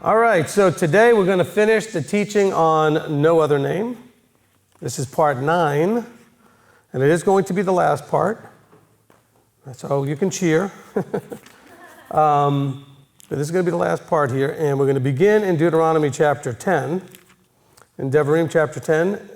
All right, so today we're going to finish the teaching on no other name. This is part 9, and it is going to be the last part. So you can cheer. But this is going to be the last part here, and we're going to begin in Deuteronomy chapter 10. In Devarim chapter 10,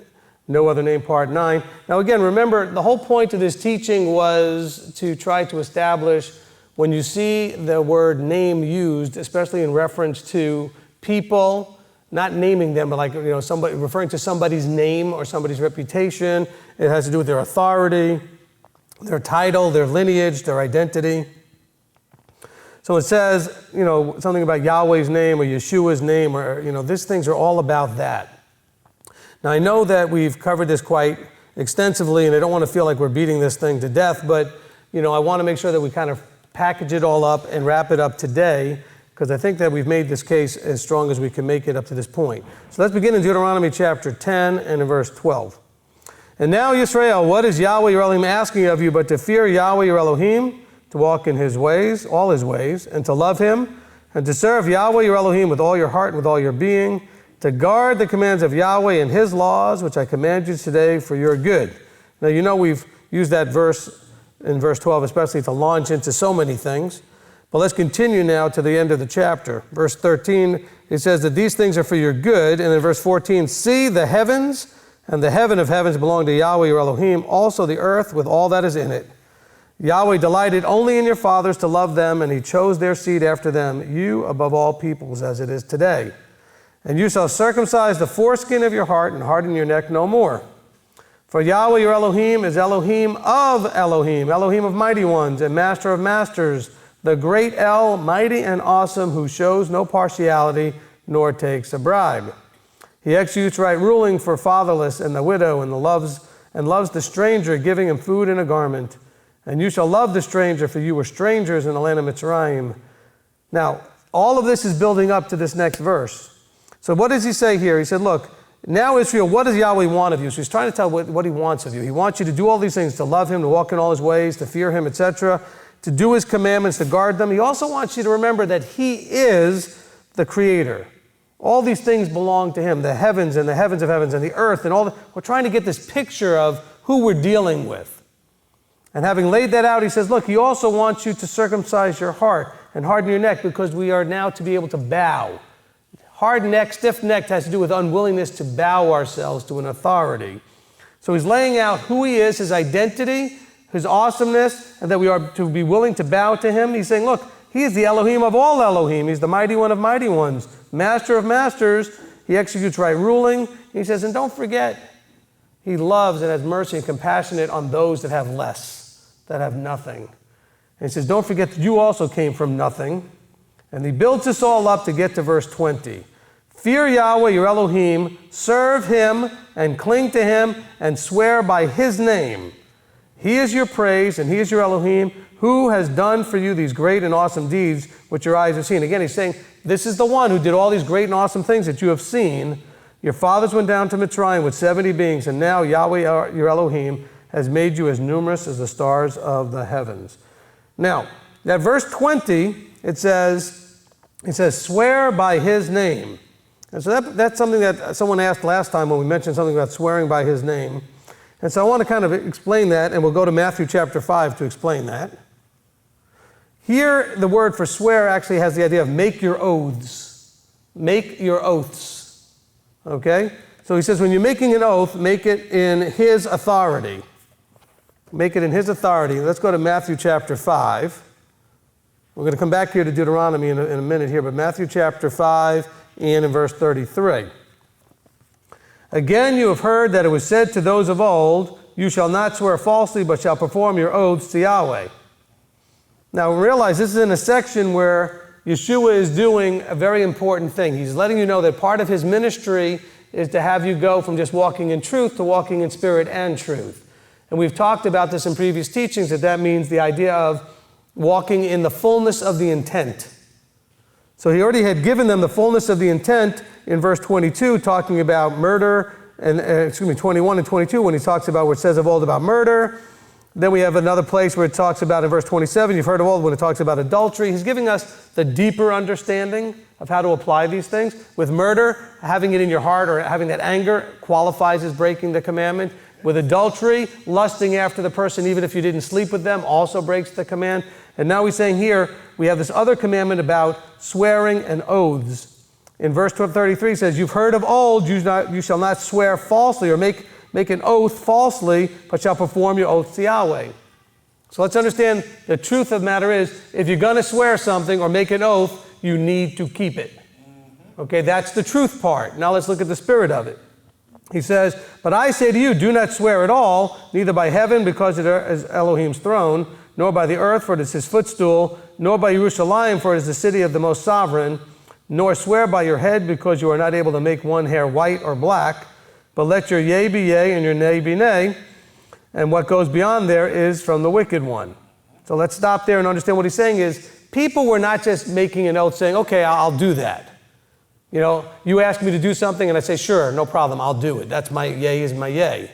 no other name, part 9. Now again, remember, the whole point of this teaching was to try to establish when you see the word name used, especially in reference to people, not naming them, but like, somebody referring to somebody's name or somebody's reputation. It has to do with their authority, their title, their lineage, their identity. So it says, something about Yahweh's name or Yeshua's name, or, these things are all about that. Now, I know that we've covered this quite extensively, and I don't want to feel like we're beating this thing to death, but, I want to make sure that we kind of package it all up and wrap it up today, because I think that we've made this case as strong as we can make it up to this point. So let's begin in Deuteronomy chapter 10 and in verse 12. And now, Yisrael, what is Yahweh your Elohim asking of you but to fear Yahweh your Elohim, to walk in his ways, all his ways, and to love him, and to serve Yahweh your Elohim with all your heart and with all your being, to guard the commands of Yahweh and his laws, which I command you today for your good. Now, we've used that verse in verse 12, especially to launch into so many things. But let's continue now to the end of the chapter. Verse 13, it says that these things are for your good. And in verse 14, see, the heavens and the heaven of heavens belong to Yahweh your Elohim, also the earth with all that is in it. Yahweh delighted only in your fathers to love them, and he chose their seed after them, you above all peoples, as it is today. And you shall circumcise the foreskin of your heart and harden your neck no more. For Yahweh your Elohim is Elohim of Elohim, Elohim of mighty ones, and master of masters, the great El, mighty and awesome, who shows no partiality nor takes a bribe. He executes right ruling for fatherless and the widow, and loves the stranger, giving him food and a garment. And you shall love the stranger, for you were strangers in the land of Mitzrayim. Now, all of this is building up to this next verse. So what does he say here? He said, look, now Israel, what does Yahweh want of you? So he's trying to tell what he wants of you. He wants you to do all these things, to love him, to walk in all his ways, to fear him, etc., to do his commandments, to guard them. He also wants you to remember that he is the creator. All these things belong to him, the heavens and the heavens of heavens and the earth and all. We're trying to get this picture of who we're dealing with. And having laid that out, he says, look, he also wants you to circumcise your heart and harden your neck, because we are now to be able to bow. Hard neck, stiff neck has to do with unwillingness to bow ourselves to an authority. So he's laying out who he is, his identity, his awesomeness, and that we are to be willing to bow to him. He's saying, look, he is the Elohim of all Elohim. He's the mighty one of mighty ones, master of masters. He executes right ruling. He says, and don't forget, he loves and has mercy and compassionate on those that have less, that have nothing. And he says, don't forget that you also came from nothing. And he builds us all up to get to verse 20. Fear Yahweh your Elohim, serve him and cling to him and swear by his name. He is your praise and he is your Elohim, who has done for you these great and awesome deeds which your eyes have seen. Again, he's saying, this is the one who did all these great and awesome things that you have seen. Your fathers went down to Mitzrayim with 70 beings, and now Yahweh your Elohim has made you as numerous as the stars of the heavens. Now, that verse 20, it says, swear by his name. And so that's something that someone asked last time when we mentioned something about swearing by his name. And so I want to kind of explain that, and we'll go to Matthew chapter 5 to explain that. Here, the word for swear actually has the idea of make your oaths. Make your oaths. Okay? So he says when you're making an oath, make it in his authority. Make it in his authority. Let's go to Matthew chapter 5. We're going to come back here to Deuteronomy in a minute here, but Matthew chapter 5 and in verse 33. Again, you have heard that it was said to those of old, you shall not swear falsely, but shall perform your oaths to Yahweh. Now realize this is in a section where Yeshua is doing a very important thing. He's letting you know that part of his ministry is to have you go from just walking in truth to walking in spirit and truth. And we've talked about this in previous teachings, that means the idea of walking in the fullness of the intent. So he already had given them the fullness of the intent in verse 22, talking about murder, and 21 and 22, when he talks about what it says of old about murder, Then we have another place where it talks about in verse 27, you've heard of old when it talks about adultery. He's giving us the deeper understanding of how to apply these things. With murder, having it in your heart or having that anger qualifies as breaking the commandment. With adultery, lusting after the person even if you didn't sleep with them also breaks the command. And now he's saying here, we have this other commandment about swearing and oaths. In verse 33 it says, you've heard of old, you shall not swear falsely or make an oath falsely, but shall perform your oath to Yahweh. So let's understand the truth of the matter is, if you're going to swear something or make an oath, you need to keep it. Okay, that's the truth part. Now let's look at the spirit of it. He says, but I say to you, do not swear at all, neither by heaven, because it is Elohim's throne, nor by the earth, for it is his footstool, nor by Jerusalem, for it is the city of the most sovereign, nor swear by your head, because you are not able to make one hair white or black, but let your yea be yea and your nay be nay, and what goes beyond there is from the wicked one. So let's stop there and understand what he's saying is, people were not just making an oath saying, okay, I'll do that. You know, you ask me to do something and I say, sure, no problem, I'll do it. That's my yea is my yea.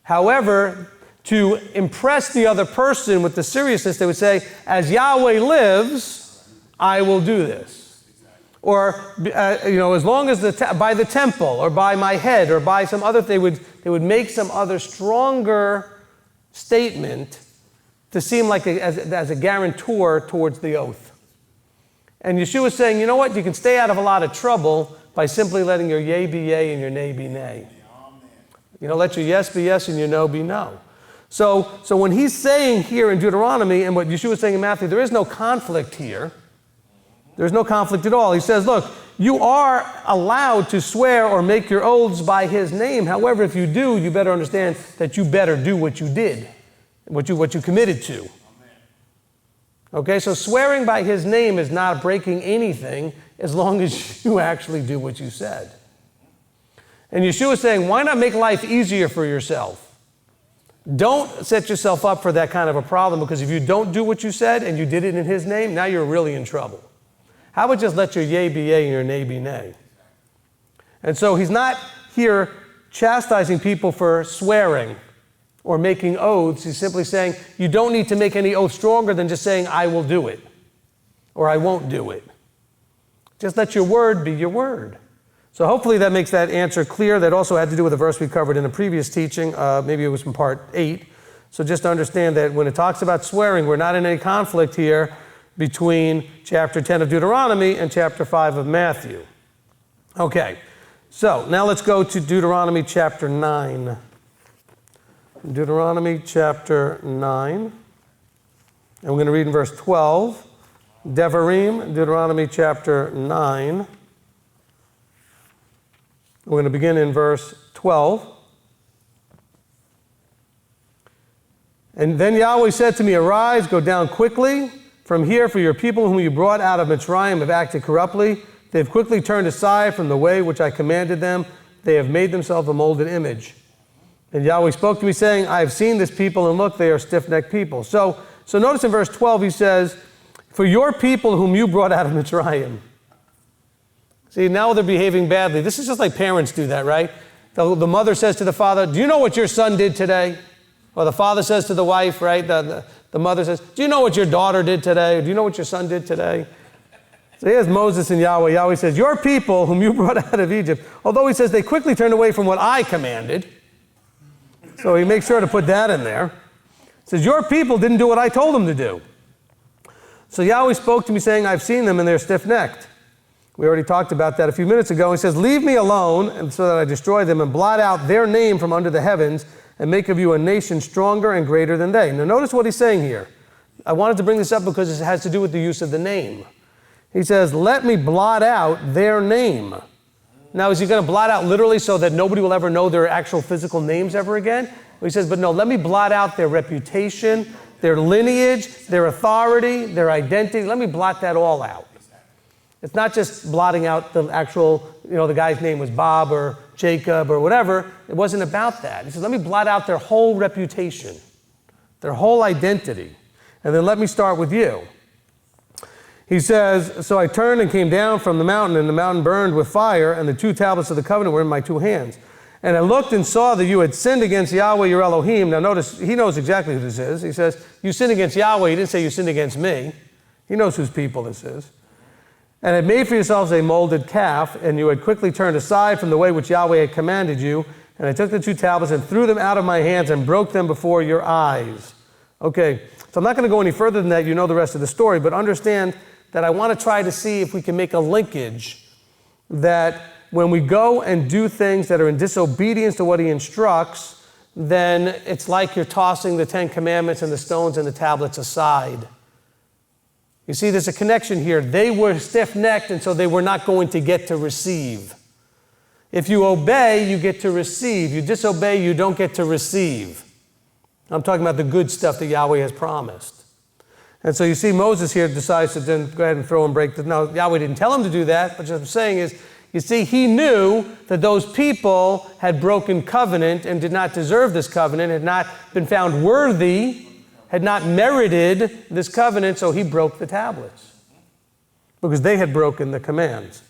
However, to impress the other person with the seriousness, they would say, as Yahweh lives, I will do this. Or, as long as by the temple, or by my head, or by some other, they would make some other stronger statement to seem like as a guarantor towards the oath. And Yeshua is saying, you know what? You can stay out of a lot of trouble by simply letting your yea be yea and your nay be nay. Let your yes be yes and your no be no. So when he's saying here in Deuteronomy, and what Yeshua is saying in Matthew, there is no conflict here. There's no conflict at all. He says, look, you are allowed to swear or make your oaths by his name. However, if you do, you better understand that you better do what you did, what you committed to. Okay, so swearing by his name is not breaking anything as long as you actually do what you said. And Yeshua is saying, why not make life easier for yourself? Don't set yourself up for that kind of a problem, because if you don't do what you said and you did it in his name, now you're really in trouble. How about just let your yea be yea and your nay be nay? And so he's not here chastising people for swearing or making oaths. He's simply saying you don't need to make any oath stronger than just saying I will do it or I won't do it. Just let your word be your word. So hopefully that makes that answer clear. That also had to do with a verse we covered in a previous teaching. Maybe it was from part 8. So just to understand that when it talks about swearing, we're not in any conflict here between chapter 10 of Deuteronomy and chapter 5 of Matthew. Okay, so now let's go to Deuteronomy chapter 9. Deuteronomy chapter 9. And we're going to read in verse 12. Devarim, Deuteronomy chapter 9. We're going to begin in verse 12. And then Yahweh said to me, arise, go down quickly from here, for your people whom you brought out of Mitzrayim have acted corruptly. They have quickly turned aside from the way which I commanded them. They have made themselves a molded image. And Yahweh spoke to me, saying, I have seen this people, and look, they are stiff-necked people. So notice in verse 12 he says, for your people whom you brought out of Mitzrayim. See, now they're behaving badly. This is just like parents do that, right? The mother says to the father, do you know what your son did today? Or the father says to the wife, right? The mother says, do you know what your daughter did today? Or do you know what your son did today? So here's Moses and Yahweh. Yahweh says, your people whom you brought out of Egypt, although he says they quickly turned away from what I commanded. So he makes sure to put that in there. He says, your people didn't do what I told them to do. So Yahweh spoke to me saying, I've seen them and they're stiff-necked. We already talked about that a few minutes ago. He says, leave me alone, and so that I destroy them and blot out their name from under the heavens and make of you a nation stronger and greater than they. Now notice what he's saying here. I wanted to bring this up because it has to do with the use of the name. He says, let me blot out their name. Now, is he going to blot out literally so that nobody will ever know their actual physical names ever again? Well, he says, but no, let me blot out their reputation, their lineage, their authority, their identity. Let me blot that all out. It's not just blotting out the actual, the guy's name was Bob or Jacob or whatever. It wasn't about that. He says, let me blot out their whole reputation, their whole identity, and then let me start with you. He says, so I turned and came down from the mountain, and the mountain burned with fire, and the 2 tablets of the covenant were in my 2 hands. And I looked and saw that you had sinned against Yahweh your Elohim. Now notice, he knows exactly who this is. He says, you sinned against Yahweh. He didn't say you sinned against me. He knows whose people this is. And had made for yourselves a molded calf, and you had quickly turned aside from the way which Yahweh had commanded you. And I took the 2 tablets and threw them out of my hands and broke them before your eyes. Okay, so I'm not going to go any further than that. You know the rest of the story. But understand that I want to try to see if we can make a linkage that when we go and do things that are in disobedience to what he instructs, then it's like you're tossing the 10 commandments and the stones and the tablets aside. You see, there's a connection here. They were stiff-necked, and so they were not going to get to receive. If you obey, you get to receive. You disobey, you don't get to receive. I'm talking about the good stuff that Yahweh has promised. And so you see Moses here decides to then go ahead and throw and break the... Now, Yahweh didn't tell him to do that, but what I'm saying is, you see, he knew that those people had broken covenant and did not deserve this covenant, had not been found worthy, had not merited this covenant, so he broke the tablets because they had broken the commands.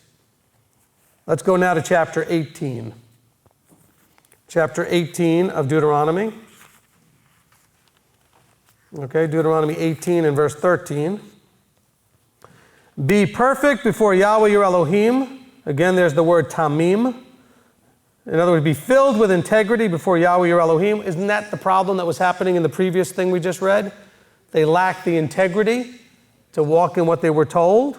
Let's go now to chapter 18. Chapter 18 of Deuteronomy. Okay, Deuteronomy 18 and verse 13. Be perfect before Yahweh your Elohim. Again, there's the word tamim. In other words, be filled with integrity before Yahweh your Elohim. Isn't that the problem that was happening in the previous thing we just read? They lacked the integrity to walk in what they were told.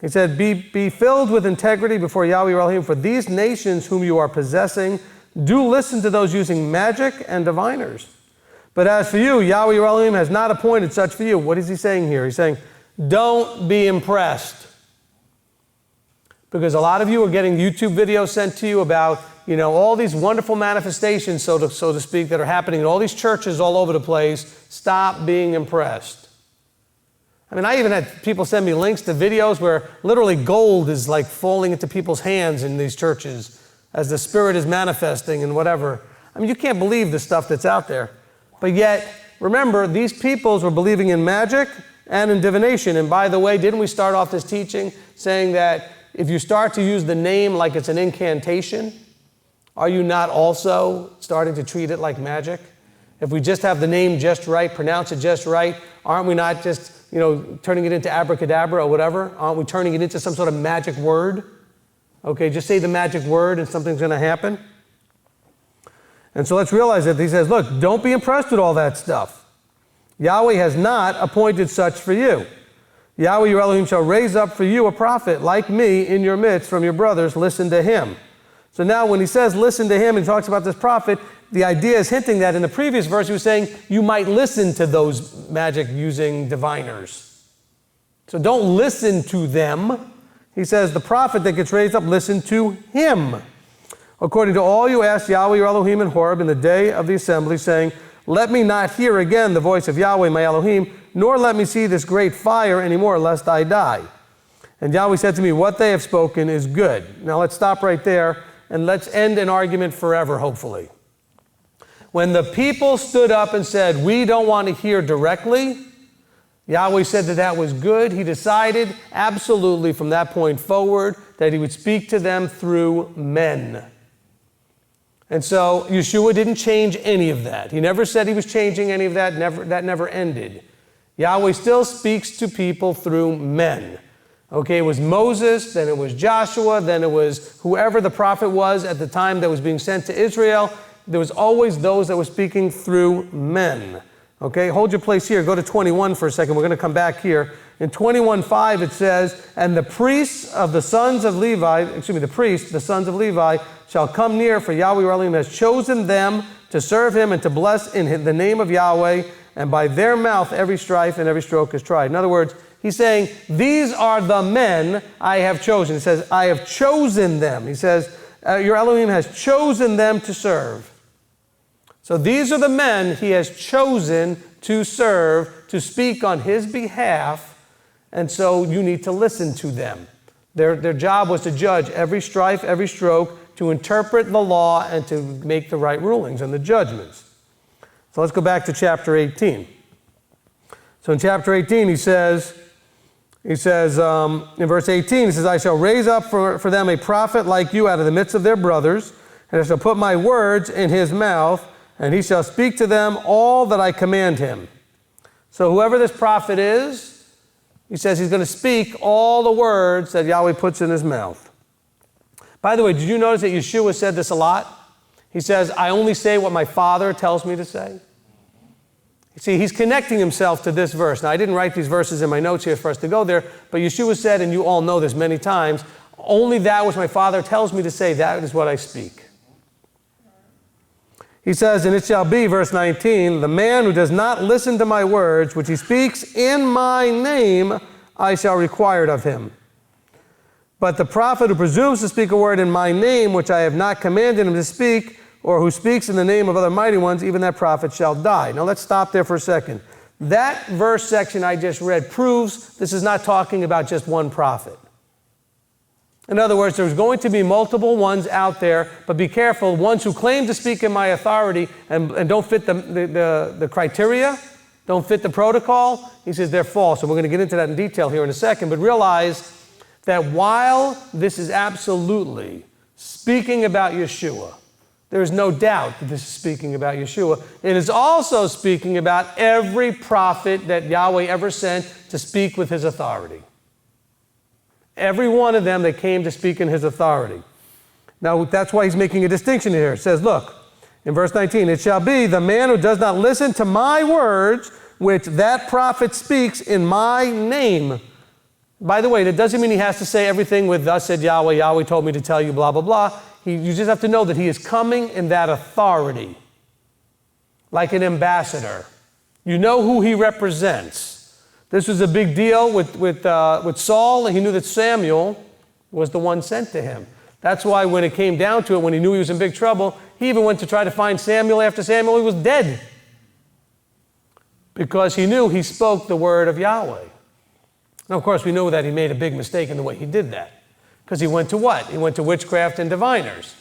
He said, be filled with integrity before Yahweh your Elohim, for these nations whom you are possessing do listen to those using magic and diviners. But as for you, Yahweh your Elohim has not appointed such for you. What is he saying here? He's saying, don't be impressed. Because a lot of you are getting YouTube videos sent to you about, all these wonderful manifestations, so to speak, that are happening in all these churches all over the place. Stop being impressed. I mean, I even had people send me links to videos where literally gold is like falling into people's hands in these churches as the Spirit is manifesting and whatever. I mean, you can't believe the stuff that's out there. But yet, remember, these peoples were believing in magic and in divination. And by the way, didn't we start off this teaching saying that if you start to use the name like it's an incantation, are you not also starting to treat it like magic? If we just have the name just right, pronounce it just right, aren't we not just, turning it into abracadabra or whatever? Aren't we turning it into some sort of magic word? Okay, just say the magic word and something's going to happen. And so let's realize that he says, look, don't be impressed with all that stuff. Yahweh has not appointed such for you. Yahweh your Elohim shall raise up for you a prophet like me in your midst from your brothers. Listen to him. So now when he says listen to him and talks about this prophet, the idea is hinting that in the previous verse he was saying you might listen to those magic using diviners. So don't listen to them. He says the prophet that gets raised up, listen to him. According to all you asked Yahweh your Elohim in Horeb in the day of the assembly, saying, let me not hear again the voice of Yahweh my Elohim, nor let me see this great fire anymore, lest I die. And Yahweh said to me, what they have spoken is good. Now let's stop right there, and let's end an argument forever, hopefully. When the people stood up and said, we don't want to hear directly, Yahweh said that that was good. He decided absolutely from that point forward that he would speak to them through men. And so Yeshua didn't change any of that. He never said he was changing any of that. That never ended. Yahweh still speaks to people through men. Okay, it was Moses, then it was Joshua, then it was whoever the prophet was at the time that was being sent to Israel. There was always those that were speaking through men. Okay, hold your place here. Go to 21 for a second. We're going to come back here. In 21:5 it says, and the priests of the sons of Levi, the sons of Levi, shall come near, for Yahweh your Elohim has chosen them to serve him and to bless in the name of Yahweh, and by their mouth every strife and every stroke is tried. In other words, he's saying, these are the men I have chosen. He says, I have chosen them. He says, your Elohim has chosen them to serve. So these are the men he has chosen to serve, to speak on his behalf, and so you need to listen to them. Their job was to judge every strife, every stroke, to interpret the law and to make the right rulings and the judgments. So let's go back to chapter 18. So in chapter 18 he says in verse 18, he says, I shall raise up for them a prophet like you out of the midst of their brothers, and I shall put my words in his mouth, and he shall speak to them all that I command him. So whoever this prophet is, he says he's going to speak all the words that Yahweh puts in his mouth. By the way, did you notice that Yeshua said this a lot? He says, I only say what my Father tells me to say. See, he's connecting himself to this verse. Now, I didn't write these verses in my notes here for us to go there, but Yeshua said, and you all know this many times, only that which my Father tells me to say, that is what I speak. He says, and it shall be, verse 19, the man who does not listen to my words, which he speaks in my name, I shall require it of him. But the prophet who presumes to speak a word in my name, which I have not commanded him to speak, or who speaks in the name of other mighty ones, even that prophet shall die. Now let's stop there for a second. That verse section I just read proves this is not talking about just one prophet. In other words, there's going to be multiple ones out there, but be careful, ones who claim to speak in my authority and don't fit the criteria, don't fit the protocol, he says they're false. And we're going to get into that in detail here in a second, but realize that while this is absolutely speaking about Yeshua, there is no doubt that this is speaking about Yeshua. It is also speaking about every prophet that Yahweh ever sent to speak with his authority. Every one of them that came to speak in his authority. Now, that's why he's making a distinction here. It says, look, in verse 19, it shall be the man who does not listen to my words, which that prophet speaks in my name. By the way, that doesn't mean he has to say everything with thus said Yahweh, Yahweh told me to tell you, blah, blah, blah. You just have to know that he is coming in that authority, like an ambassador. You know who he represents. This was a big deal with Saul, and he knew that Samuel was the one sent to him. That's why when it came down to it, when he knew he was in big trouble, he even went to try to find Samuel after Samuel was dead. Because he knew he spoke the word of Yahweh. Now, of course, we know that he made a big mistake in the way he did that. Because he went to what? He went to witchcraft and diviners.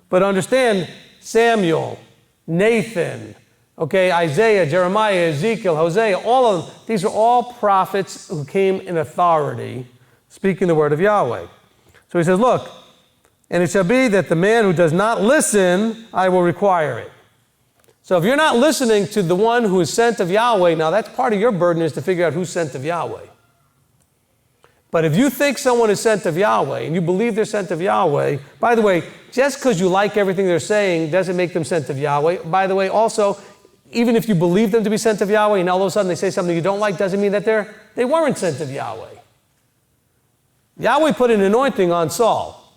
But understand, Samuel, Nathan, Isaiah, Jeremiah, Ezekiel, Hosea, all of them, these are all prophets who came in authority, speaking the word of Yahweh. So he says, look, and it shall be that the man who does not listen, I will require it. So if you're not listening to the one who is sent of Yahweh, now that's part of your burden is to figure out who's sent of Yahweh. But if you think someone is sent of Yahweh and you believe they're sent of Yahweh, by the way, just because you like everything they're saying doesn't make them sent of Yahweh. By the way, also, even if you believe them to be sent of Yahweh and all of a sudden they say something you don't like, doesn't mean that they weren't sent of Yahweh. Yahweh put an anointing on Saul.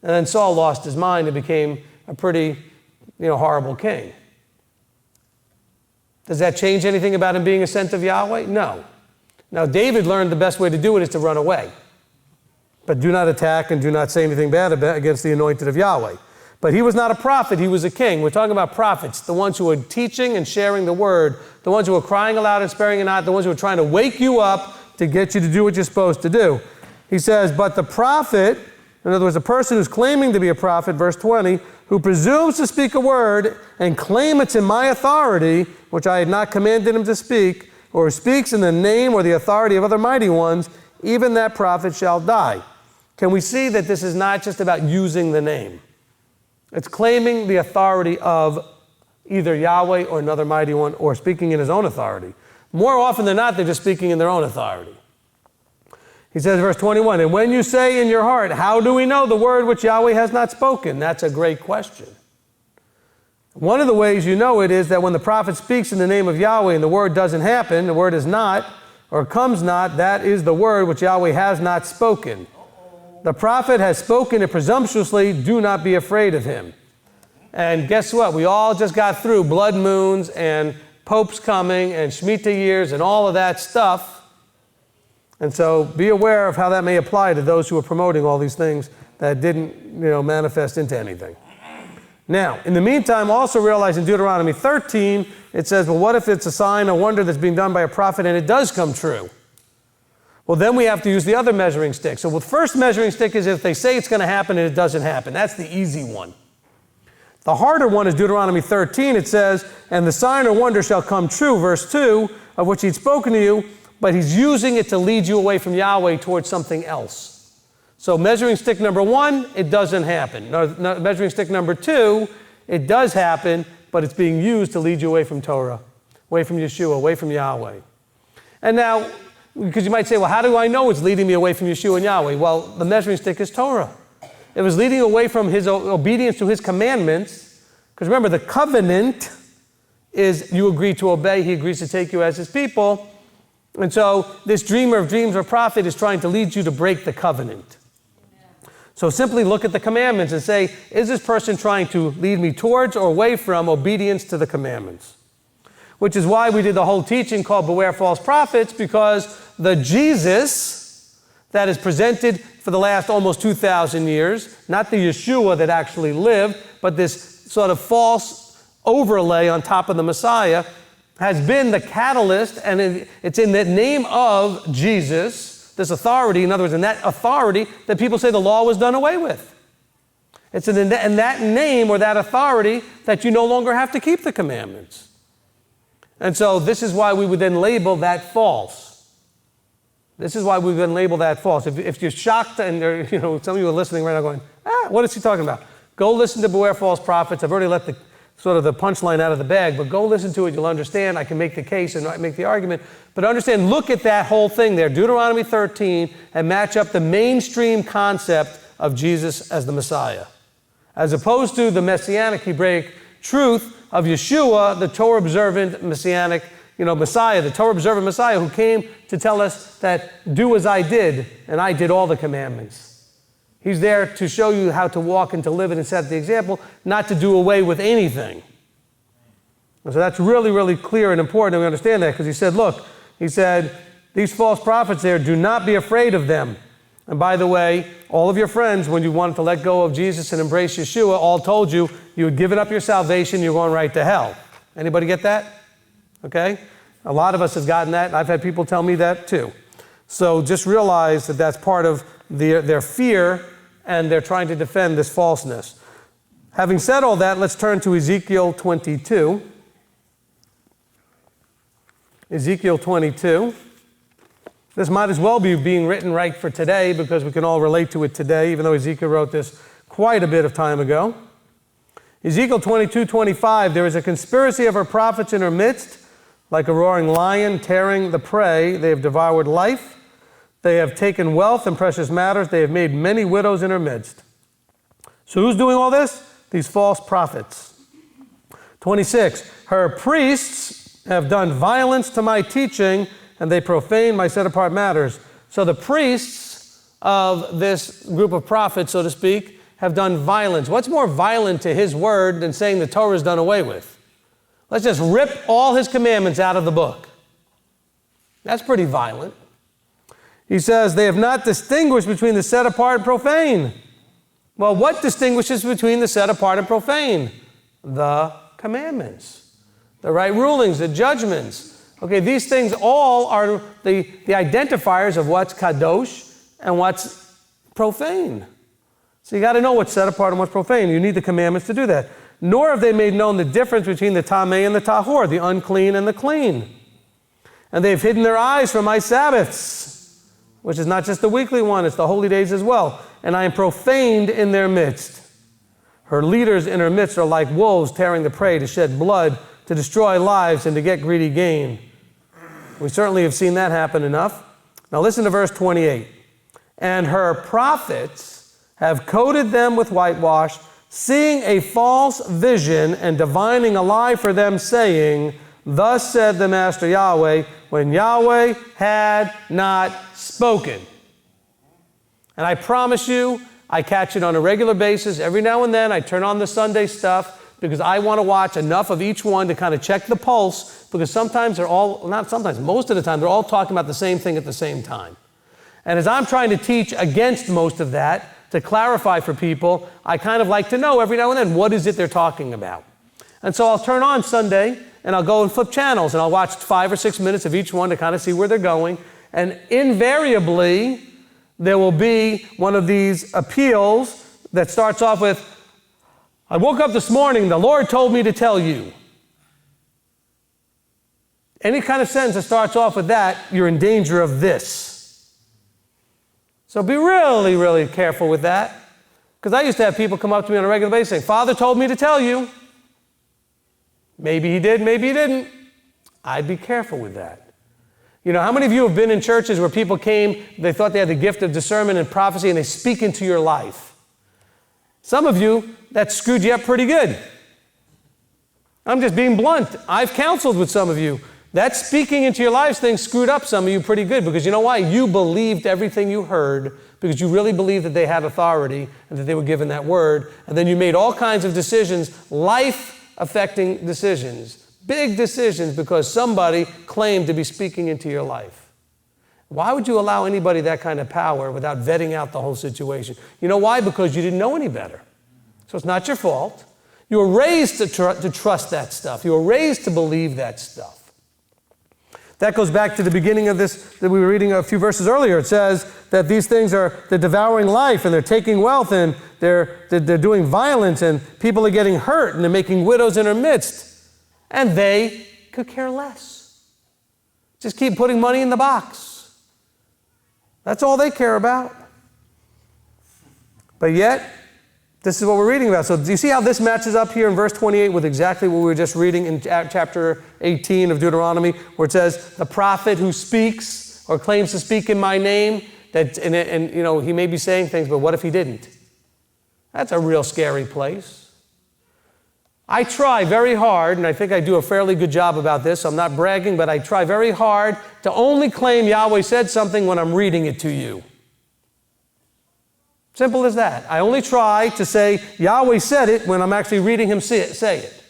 And then Saul lost his mind and became a pretty, horrible king. Does that change anything about him being a sent of Yahweh? No. Now, David learned the best way to do it is to run away. But do not attack and do not say anything bad against the anointed of Yahweh. But he was not a prophet, he was a king. We're talking about prophets, the ones who are teaching and sharing the word, the ones who are crying aloud and sparing it not, the ones who are trying to wake you up to get you to do what you're supposed to do. He says, but the prophet, in other words, a person who's claiming to be a prophet, verse 20, who presumes to speak a word and claim it's in my authority, which I had not commanded him to speak, or speaks in the name or the authority of other mighty ones, even that prophet shall die. Can we see that this is not just about using the name? It's claiming the authority of either Yahweh or another mighty one, or speaking in his own authority. More often than not, they're just speaking in their own authority. He says, verse 21, and when you say in your heart, how do we know the word which Yahweh has not spoken? That's a great question. One of the ways you know it is that when the prophet speaks in the name of Yahweh and the word doesn't happen, the word is not, or comes not, that is the word which Yahweh has not spoken. The prophet has spoken it presumptuously, do not be afraid of him. And guess what? We all just got through blood moons and popes coming and Shemitah years and all of that stuff. And so be aware of how that may apply to those who are promoting all these things that didn't, manifest into anything. Now, in the meantime, also realize in Deuteronomy 13, it says, well, what if it's a sign, a wonder that's being done by a prophet and it does come true? Well, then we have to use the other measuring stick. So the first measuring stick is if they say it's going to happen and it doesn't happen. That's the easy one. The harder one is Deuteronomy 13. It says, and the sign or wonder shall come true, verse 2, of which he'd spoken to you, but he's using it to lead you away from Yahweh towards something else. So measuring stick number 1, it doesn't happen. Measuring stick number 2, it does happen, but it's being used to lead you away from Torah, away from Yeshua, away from Yahweh. And now, because you might say, well, how do I know it's leading me away from Yeshua and Yahweh? Well, the measuring stick is Torah. It was leading away from his obedience to his commandments, because remember, the covenant is you agree to obey, he agrees to take you as his people. And so this dreamer of dreams or prophet is trying to lead you to break the covenant. So simply look at the commandments and say, is this person trying to lead me towards or away from obedience to the commandments? Which is why we did the whole teaching called Beware False Prophets, because the Jesus that is presented for the last almost 2,000 years, not the Yeshua that actually lived, but this sort of false overlay on top of the Messiah, has been the catalyst, and it's in the name of Jesus, this authority, in other words, in that authority, that people say the law was done away with. It's in that name or that authority that you no longer have to keep the commandments. And so this is why we would then label that false. This is why we would then label that false. If you're shocked and some of you are listening right now going, what is he talking about? Go listen to Beware False Prophets. I've already let the punchline out of the bag, but go listen to it. You'll understand. I can make the case and make the argument. But understand, look at that whole thing there, Deuteronomy 13, and match up the mainstream concept of Jesus as the Messiah, as opposed to the Messianic Hebraic truth of Yeshua, the Torah observant Messianic, Messiah, the Torah observant Messiah who came to tell us that do as I did, and I did all the commandments. He's there to show you how to walk and to live it and set the example, not to do away with anything. And so that's really, really clear and important that we understand that, because he said, these false prophets there, do not be afraid of them. And by the way, all of your friends, when you wanted to let go of Jesus and embrace Yeshua, all told you you had given up your salvation, you're going right to hell. Anybody get that? Okay? A lot of us have gotten that. I've had people tell me that too. So just realize that that's part of their fear, and they're trying to defend this falseness. Having said all that, let's turn to Ezekiel 22. Ezekiel 22. This might as well be being written right for today, because we can all relate to it today, even though Ezekiel wrote this quite a bit of time ago. Ezekiel 22:25, there is a conspiracy of her prophets in her midst, like a roaring lion tearing the prey. They have devoured life. They have taken wealth and precious matters. They have made many widows in her midst. So who's doing all this? These false prophets. 26, her priests have done violence to my teaching, and they profane my set-apart matters. So the priests of this group of prophets, so to speak, have done violence. What's more violent to his word than saying the Torah is done away with? Let's just rip all his commandments out of the book. That's pretty violent. He says, they have not distinguished between the set apart and profane. Well, what distinguishes between the set apart and profane? The commandments, the right rulings, the judgments. Okay, these things all are the identifiers of what's kadosh and what's profane. So you got to know what's set apart and what's profane. You need the commandments to do that. Nor have they made known the difference between the tameh and the tahor, the unclean and the clean. And they've hidden their eyes from my Sabbaths, which is not just the weekly one, it's the holy days as well. And I am profaned in their midst. Her leaders in her midst are like wolves tearing the prey to shed blood, to destroy lives, and to get greedy gain. We certainly have seen that happen enough. Now listen to verse 28. And her prophets have coated them with whitewash, seeing a false vision and divining a lie for them, saying, thus said the Master Yahweh, when Yahweh had not spoken. And I promise you, I catch it on a regular basis. Every now and then I turn on the Sunday stuff, because I want to watch enough of each one to kind of check the pulse, because sometimes they're all, not sometimes, most of the time, they're all talking about the same thing at the same time. And as I'm trying to teach against most of that, to clarify for people, I kind of like to know every now and then, what is it they're talking about? And so I'll turn on Sunday, and I'll go and flip channels, and I'll watch 5 or 6 minutes of each one to kind of see where they're going. And invariably, there will be one of these appeals that starts off with, I woke up this morning, the Lord told me to tell you. Any kind of sentence that starts off with that, you're in danger of this. So be really, really careful with that. Because I used to have people come up to me on a regular basis saying, Father told me to tell you. Maybe he did, maybe he didn't. I'd be careful with that. You know, how many of you have been in churches where people came, they thought they had the gift of discernment and prophecy, and they speak into your life? Some of you, that screwed you up pretty good. I'm just being blunt. I've counseled with some of you. That speaking into your lives thing screwed up some of you pretty good, because you know why? You believed everything you heard because you really believed that they had authority and that they were given that word, and then you made all kinds of decisions, life-affecting decisions, big decisions, because somebody claimed to be speaking into your life. Why would you allow anybody that kind of power without vetting out the whole situation? You know why? Because you didn't know any better. So it's not your fault. You were raised to trust that stuff. You were raised to believe that stuff. That goes back to the beginning of this that we were reading a few verses earlier. It says that these things they're devouring life, and they're taking wealth, and they're doing violence, and people are getting hurt, and they're making widows in our midst. And they could care less. Just keep putting money in the box. That's all they care about. But yet, this is what we're reading about. So do you see how this matches up here in verse 28 with exactly what we were just reading in chapter 18 of Deuteronomy, where it says, the prophet who speaks or claims to speak in my name, and you know, he may be saying things, but what if he didn't? That's a real scary place. I try very hard, and I think I do a fairly good job about this, so I'm not bragging, but I try very hard to only claim Yahweh said something when I'm reading it to you. Simple as that. I only try to say Yahweh said it when I'm actually reading him say it.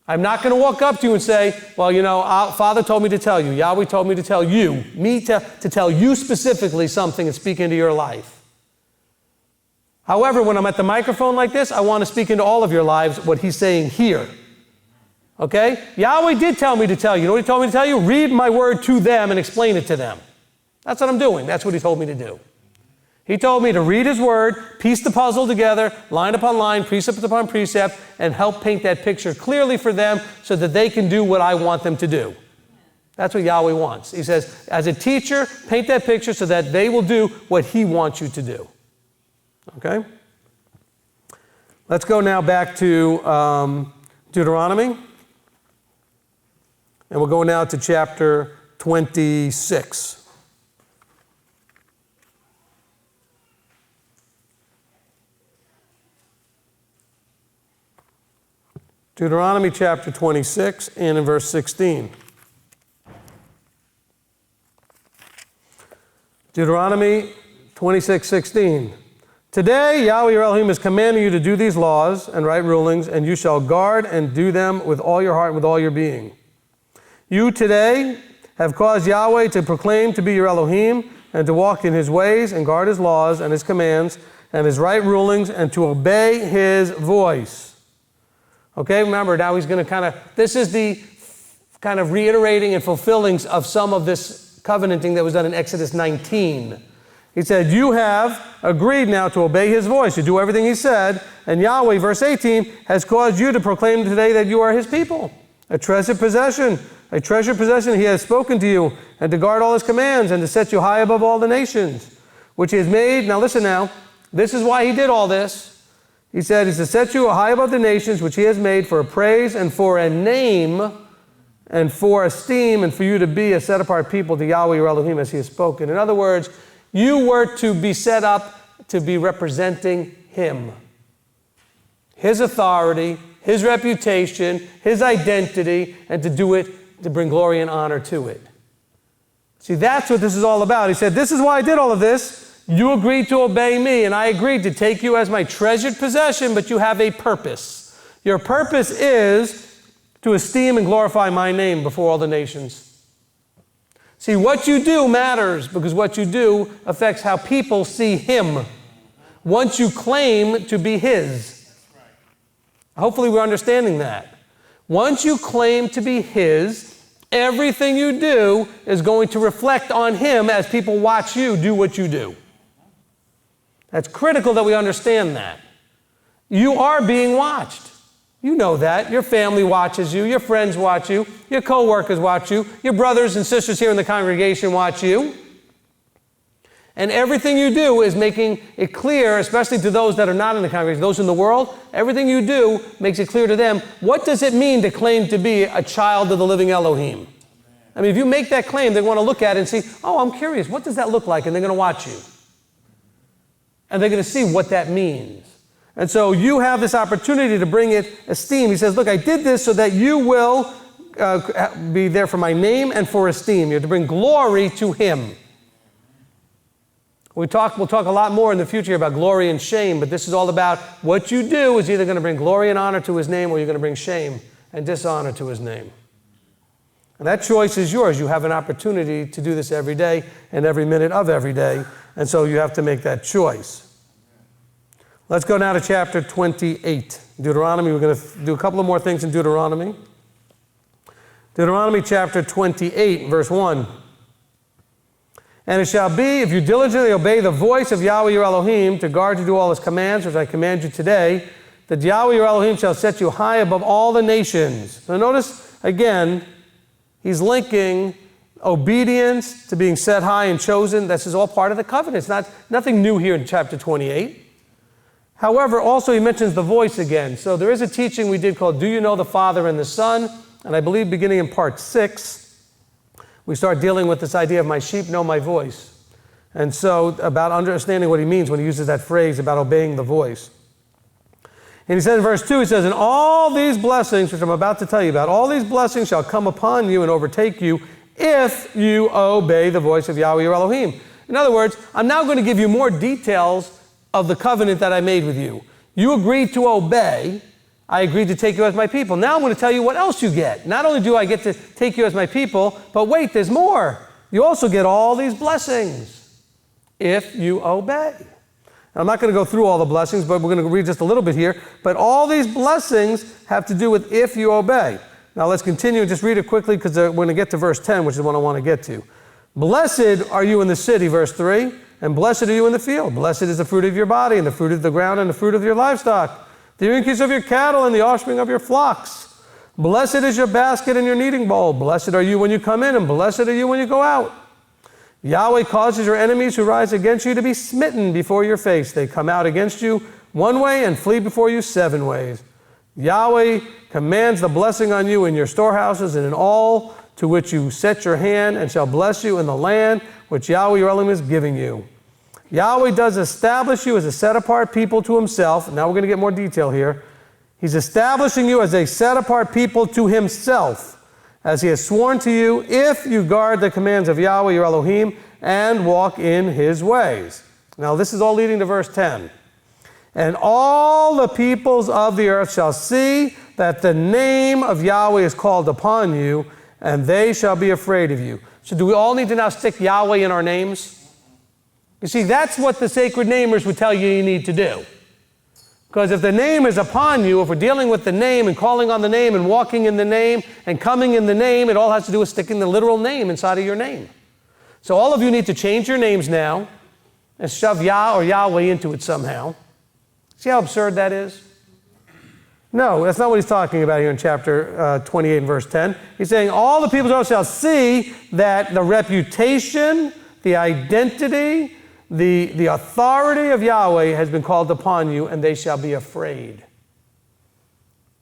I'm not going to walk up to you and say, well, you know, Father told me to tell you, Yahweh told me to tell you, to tell you specifically something and speak into your life. However, when I'm at the microphone like this, I want to speak into all of your lives what he's saying here. Okay? Yahweh did tell me to tell you. You know what he told me to tell you? Read my word to them and explain it to them. That's what I'm doing. That's what he told me to do. He told me to read his word, piece the puzzle together, line upon line, precept upon precept, and help paint that picture clearly for them so that they can do what I want them to do. That's what Yahweh wants. He says, as a teacher, paint that picture so that they will do what he wants you to do. Okay? Let's go now back to Deuteronomy. And we'll go now to chapter 26. Deuteronomy chapter 26 and in verse 16. Deuteronomy 26:16. Today Yahweh your Elohim is commanding you to do these laws and write rulings, and you shall guard and do them with all your heart and with all your being. You today have caused Yahweh to proclaim to be your Elohim, and to walk in his ways and guard his laws and his commands and his right rulings, and to obey his voice. Okay, remember, now he's going to this is the kind of reiterating and fulfilling of some of this covenanting that was done in Exodus 19. He said, you have agreed now to obey his voice, to do everything he said, and Yahweh, verse 18, has caused you to proclaim today that you are his people, a treasured possession he has spoken to you, and to guard all his commands, and to set you high above all the nations, which he has made. Now listen now, this is why he did all this. He said, is to set you high above the nations, which he has made for a praise and for a name and for esteem, and for you to be a set-apart people to Yahweh your Elohim as he has spoken. In other words, you were to be set up to be representing him. His authority, his reputation, his identity, and to do it, to bring glory and honor to it. See, that's what this is all about. He said, this is why I did all of this. You agreed to obey me, and I agreed to take you as my treasured possession, but you have a purpose. Your purpose is to esteem and glorify my name before all the nations. See, what you do matters, because what you do affects how people see him once you claim to be his. Hopefully we're understanding that. Once you claim to be his, everything you do is going to reflect on him as people watch you do what you do. That's critical that we understand that. You are being watched. You know that. Your family watches you. Your friends watch you. Your co-workers watch you. Your brothers and sisters here in the congregation watch you. And everything you do is making it clear, especially to those that are not in the congregation, those in the world, everything you do makes it clear to them, what does it mean to claim to be a child of the living Elohim? I mean, if you make that claim, they want to look at it and see, oh, I'm curious, what does that look like? And they're going to watch you. And they're going to see what that means. And so you have this opportunity to bring it esteem. He says, look, I did this so that you will be there for my name and for esteem. You have to bring glory to him. We'll talk a lot more in the future about glory and shame, but this is all about what you do is either going to bring glory and honor to his name or you're going to bring shame and dishonor to his name. And that choice is yours. You have an opportunity to do this every day and every minute of every day, and so you have to make that choice. Let's go now to chapter 28. Deuteronomy, we're going to do a couple of more things in Deuteronomy. Deuteronomy chapter 28, verse 1. And it shall be, if you diligently obey the voice of Yahweh your Elohim, to guard to do all his commands, which I command you today, that Yahweh your Elohim shall set you high above all the nations. So notice, again, he's linking obedience to being set high and chosen. This is all part of the covenant. It's nothing new here in chapter 28. However, also he mentions the voice again. So there is a teaching we did called Do You Know the Father and the Son? And I believe beginning in part 6, we start dealing with this idea of my sheep know my voice. And so about understanding what he means when he uses that phrase about obeying the voice. And he says in verse 2, he says, and all these blessings, which I'm about to tell you about, all these blessings shall come upon you and overtake you if you obey the voice of Yahweh your Elohim. In other words, I'm now going to give you more details of the covenant that I made with you. You agreed to obey. I agreed to take you as my people. Now I'm going to tell you what else you get. Not only do I get to take you as my people, but wait, there's more. You also get all these blessings if you obey. Now, I'm not going to go through all the blessings, but we're going to read just a little bit here. But all these blessings have to do with if you obey. Now let's continue and just read it quickly because we're going to get to verse 10, which is what I want to get to. Blessed are you in the city, verse 3, and blessed are you in the field. Blessed is the fruit of your body and the fruit of the ground and the fruit of your livestock, the increase of your cattle and the offspring of your flocks. Blessed is your basket and your kneading bowl. Blessed are you when you come in, and blessed are you when you go out. Yahweh causes your enemies who rise against you to be smitten before your face. They come out against you one way and flee before you 7 ways. Yahweh commands the blessing on you in your storehouses and in all to which you set your hand, and shall bless you in the land which Yahweh your Elohim is giving you. Yahweh does establish you as a set-apart people to himself. Now we're going to get more detail here. He's establishing you as a set-apart people to himself, as he has sworn to you, if you guard the commands of Yahweh your Elohim and walk in his ways. Now this is all leading to verse 10. And all the peoples of the earth shall see that the name of Yahweh is called upon you, and they shall be afraid of you. So do we all need to now stick Yahweh in our names? You see, that's what the sacred namers would tell you need to do. Because if the name is upon you, if we're dealing with the name and calling on the name and walking in the name and coming in the name, it all has to do with sticking the literal name inside of your name. So all of you need to change your names now and shove Yah or Yahweh into it somehow. See how absurd that is? No, that's not what he's talking about here in chapter 28 and verse 10. He's saying all the people of Israel shall see that the reputation, the identity, the authority of Yahweh has been called upon you, and they shall be afraid.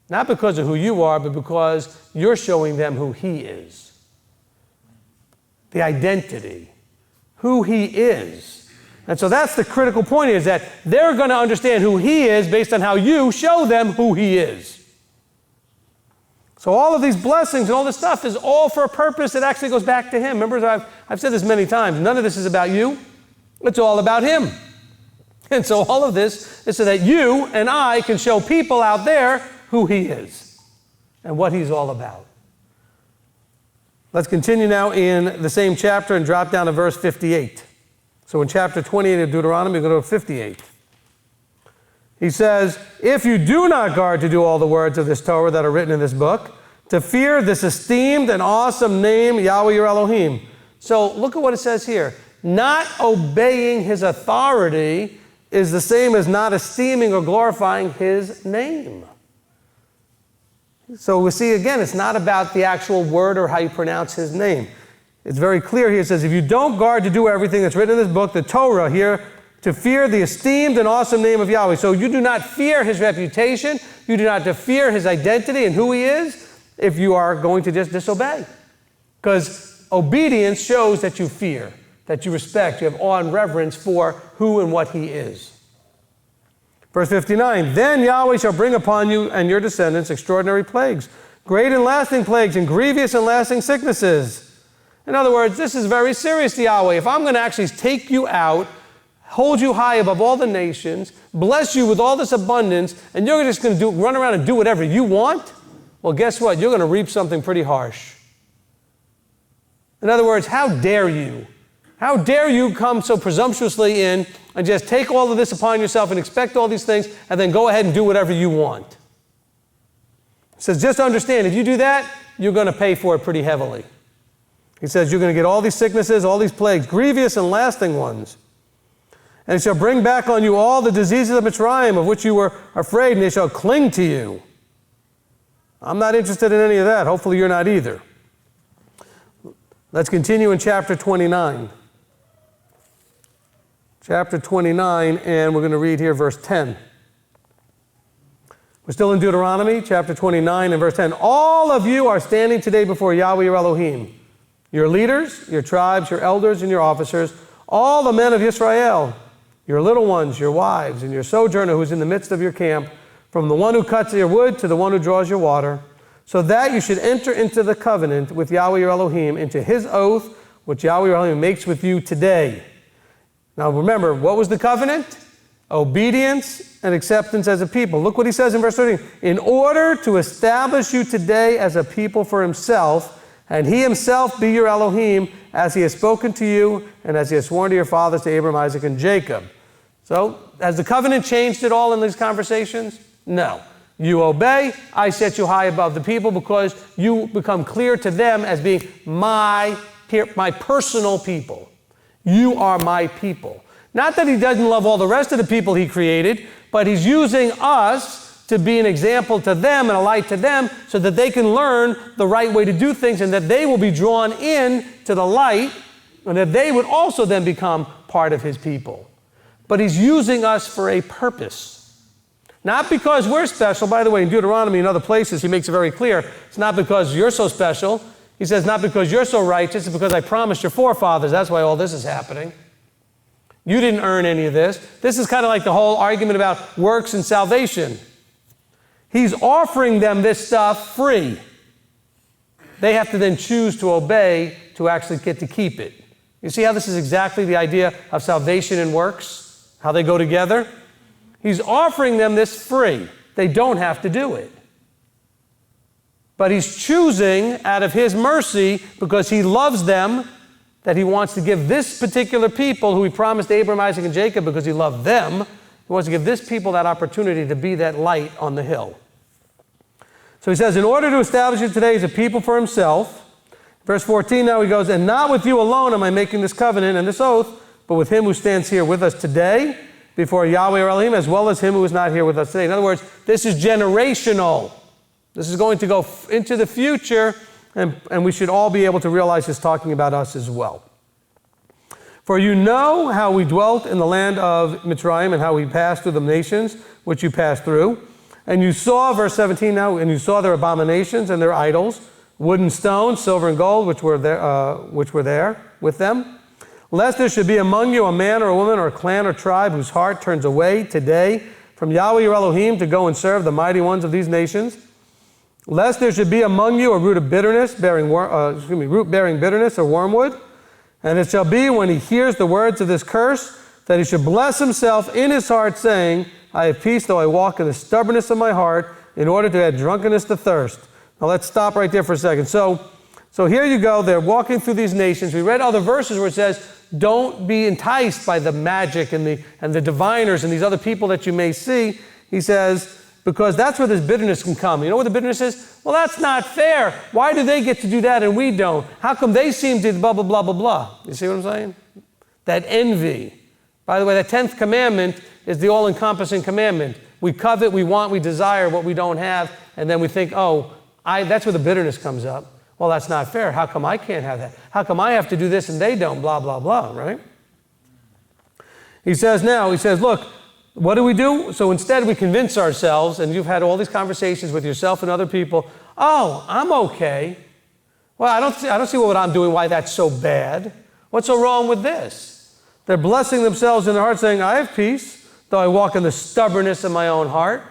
Not because of who you are, but because you're showing them who he is. The identity, who he is. And so that's the critical point, is that they're going to understand who he is based on how you show them who he is. So all of these blessings and all this stuff is all for a purpose that actually goes back to him. Remember, I've said this many times. None of this is about you. It's all about him. And so all of this is so that you and I can show people out there who he is and what he's all about. Let's continue now in the same chapter and drop down to verse 58. So in chapter 28 of Deuteronomy, we go to 58. He says, if you do not guard to do all the words of this Torah that are written in this book, to fear this esteemed and awesome name, Yahweh your Elohim. So look at what it says here. Not obeying his authority is the same as not esteeming or glorifying his name. So we see again, it's not about the actual word or how you pronounce his name. It's very clear here. It says, if you don't guard to do everything that's written in this book, the Torah here, to fear the esteemed and awesome name of Yahweh. So you do not fear his reputation. You do not fear his identity and who he is if you are going to just disobey. Because obedience shows that you fear, that you respect, you have awe and reverence for who and what he is. Verse 59, then Yahweh shall bring upon you and your descendants extraordinary plagues, great and lasting plagues, and grievous and lasting sicknesses. In other words, this is very serious to Yahweh. If I'm going to actually take you out, hold you high above all the nations, bless you with all this abundance, and you're just going to run around and do whatever you want, well, guess what? You're going to reap something pretty harsh. In other words, how dare you? How dare you come so presumptuously in and just take all of this upon yourself and expect all these things and then go ahead and do whatever you want? It says, just understand, if you do that, you're going to pay for it pretty heavily. He says, you're going to get all these sicknesses, all these plagues, grievous and lasting ones. And it shall bring back on you all the diseases of Mitzrayim, of which you were afraid, and they shall cling to you. I'm not interested in any of that. Hopefully you're not either. Let's continue in chapter 29. Chapter 29, and we're going to read here verse 10. We're still in Deuteronomy, chapter 29 and verse 10. All of you are standing today before Yahweh your Elohim, your leaders, your tribes, your elders, and your officers, all the men of Israel, your little ones, your wives, and your sojourner who is in the midst of your camp, from the one who cuts your wood to the one who draws your water, so that you should enter into the covenant with Yahweh your Elohim, into his oath, which Yahweh your Elohim makes with you today. Now remember, what was the covenant? Obedience and acceptance as a people. Look what he says in verse 13. In order to establish you today as a people for himself, and he himself be your Elohim, as he has spoken to you, and as he has sworn to your fathers, to Abraham, Isaac, and Jacob. So, has the covenant changed at all in these conversations? No. You obey, I set you high above the people because you become clear to them as being my personal people. You are my people. Not that he doesn't love all the rest of the people he created, but he's using us to be an example to them and a light to them so that they can learn the right way to do things and that they will be drawn in to the light and that they would also then become part of his people. But he's using us for a purpose. Not because we're special. By the way, in Deuteronomy and other places, he makes it very clear. It's not because you're so special. He says, not because you're so righteous, it's because I promised your forefathers. That's why all this is happening. You didn't earn any of this. This is kind of like the whole argument about works and salvation. He's offering them this stuff free. They have to then choose to obey to actually get to keep it. You see how this is exactly the idea of salvation and works? How they go together? He's offering them this free. They don't have to do it. But he's choosing out of his mercy, because he loves them, that he wants to give this particular people who he promised Abraham, Isaac, and Jacob because he loved them, he wants to give this people that opportunity to be that light on the hill. So he says, in order to establish you today as a people for himself, verse 14 now he goes, and not with you alone am I making this covenant and this oath, but with him who stands here with us today before Yahweh or Elohim, as well as him who is not here with us today. In other words, this is generational. This is going to go into the future, and we should all be able to realize he's talking about us as well. For you know how we dwelt in the land of Mitzrayim and how we passed through the nations which you passed through. And you saw, verse 17 now, and you saw their abominations and their idols, wood and stone, silver and gold, which were there with them. Lest there should be among you a man or a woman or a clan or tribe whose heart turns away today from Yahweh your Elohim to go and serve the mighty ones of these nations. Lest there should be among you a root of bitterness, root bearing bitterness or wormwood. And it shall be when he hears the words of this curse that he should bless himself in his heart, saying, I have peace though I walk in the stubbornness of my heart, in order to add drunkenness to thirst. Now let's stop right there for a second. So here you go. They're walking through these nations. We read other verses where it says, don't be enticed by the magic and the diviners and these other people that you may see. He says, because that's where this bitterness can come. You know what the bitterness is? Well, that's not fair. Why do they get to do that and we don't? How come they seem to blah, blah, blah, blah, blah? You see what I'm saying? That envy. By the way, that 10th commandment is the all-encompassing commandment. We covet, we want, we desire what we don't have, and then we think, that's where the bitterness comes up. Well, that's not fair. How come I can't have that? How come I have to do this and they don't? Blah, blah, blah, right? He says, look, what do we do? So instead we convince ourselves, and you've had all these conversations with yourself and other people, oh, I'm okay. Well, I don't see what I'm doing, why that's so bad. What's so wrong with this? They're blessing themselves in their heart, saying, I have peace, though I walk in the stubbornness of my own heart.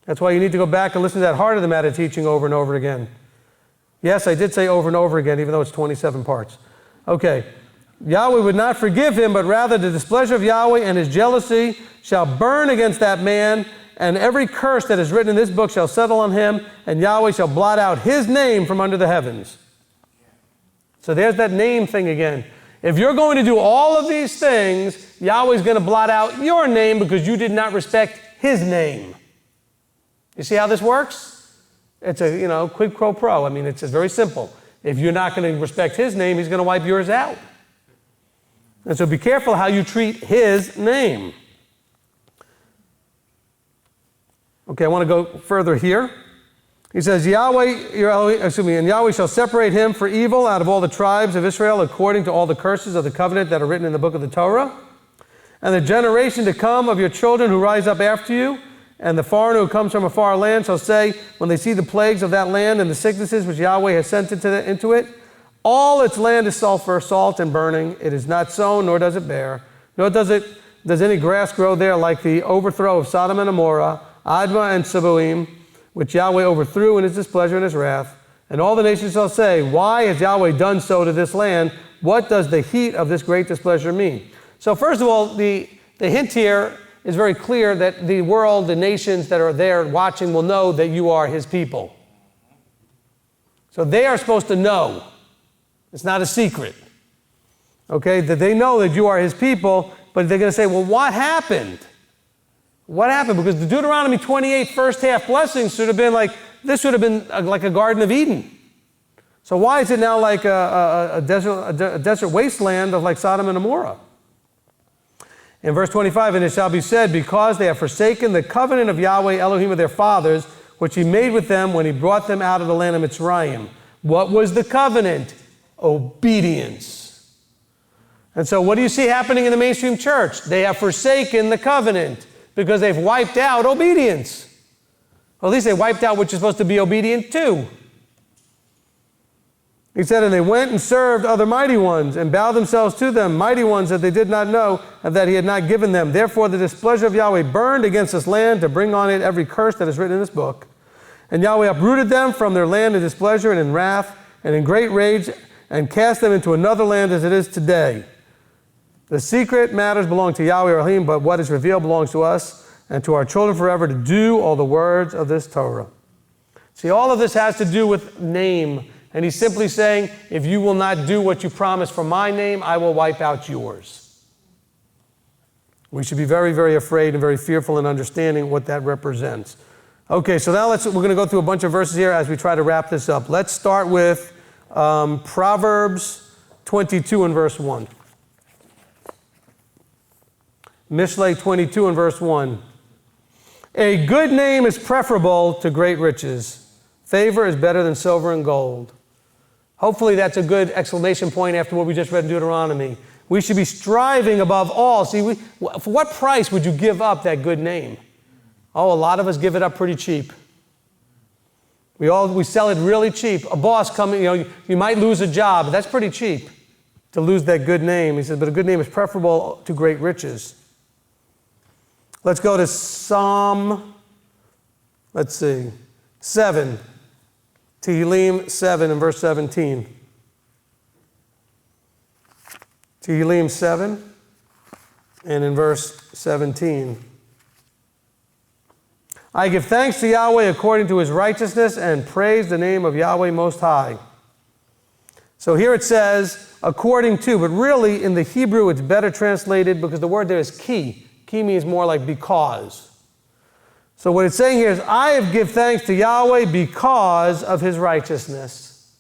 That's why you need to go back and listen to that heart of the matter teaching over and over again. Yes, I did say over and over again, even though it's 27 parts. Okay. Yahweh would not forgive him, but rather the displeasure of Yahweh and his jealousy shall burn against that man, and every curse that is written in this book shall settle on him, and Yahweh shall blot out his name from under the heavens. So there's that name thing again. If you're going to do all of these things, Yahweh's going to blot out your name because you did not respect his name. You see how this works? It's a, quid pro quo. I mean, it's just very simple. If you're not going to respect his name, he's going to wipe yours out. And so be careful how you treat his name. Okay, I want to go further here. He says, and Yahweh shall separate him for evil out of all the tribes of Israel according to all the curses of the covenant that are written in the book of the Torah. And the generation to come of your children who rise up after you, and the foreigner who comes from a far land shall say, when they see the plagues of that land and the sicknesses which Yahweh has sent into it, all its land is sulfur, salt, and burning. It is not sown, nor does it bear, nor does any grass grow there like the overthrow of Sodom and Gomorrah, Admah and Seboim, which Yahweh overthrew in his displeasure and his wrath. And all the nations shall say, why has Yahweh done so to this land? What does the heat of this great displeasure mean? So first of all, the hint here is very clear that the world, the nations that are there watching will know that you are his people. So they are supposed to know. It's not a secret. Okay, that they know that you are his people, but they're going to say, well, what happened? What happened? Because the Deuteronomy 28 first half blessings should have been like, this should have been like a Garden of Eden. So why is it now like a desert wasteland of like Sodom and Gomorrah? In verse 25, and it shall be said, because they have forsaken the covenant of Yahweh Elohim of their fathers, which he made with them when he brought them out of the land of Mitzrayim. What was the covenant? Obedience. And so what do you see happening in the mainstream church? They have forsaken the covenant because they've wiped out obedience. Well, at least they wiped out what you're supposed to be obedient to. He said, and they went and served other mighty ones and bowed themselves to them, mighty ones that they did not know and that he had not given them. Therefore the displeasure of Yahweh burned against this land to bring on it every curse that is written in this book. And Yahweh uprooted them from their land in displeasure and in wrath and in great rage and cast them into another land as it is today. The secret matters belong to Yahweh Elohim, but what is revealed belongs to us and to our children forever to do all the words of this Torah. See, all of this has to do with name. And he's simply saying, if you will not do what you promised for my name, I will wipe out yours. We should be very, very afraid and very fearful in understanding what that represents. Okay, so now we're going to go through a bunch of verses here as we try to wrap this up. Let's start with Proverbs 22 and verse 1. Mishlei 22 and verse 1. A good name is preferable to great riches. Favor is better than silver and gold. Hopefully that's a good exclamation point after what we just read in Deuteronomy. We should be striving above all. See, for what price would you give up that good name? Oh, a lot of us give it up pretty cheap. We sell it really cheap. A boss coming, you might lose a job, but that's pretty cheap to lose that good name. He says, but a good name is preferable to great riches. Let's go to Psalm, 7. Tehillim 7 and verse 17. Tehillim 7 and in verse 17. I give thanks to Yahweh according to his righteousness and praise the name of Yahweh Most High. So here it says, according to, but really in the Hebrew it's better translated because the word there is ki. Ki means more like because. So what it's saying here is, I give thanks to Yahweh because of his righteousness.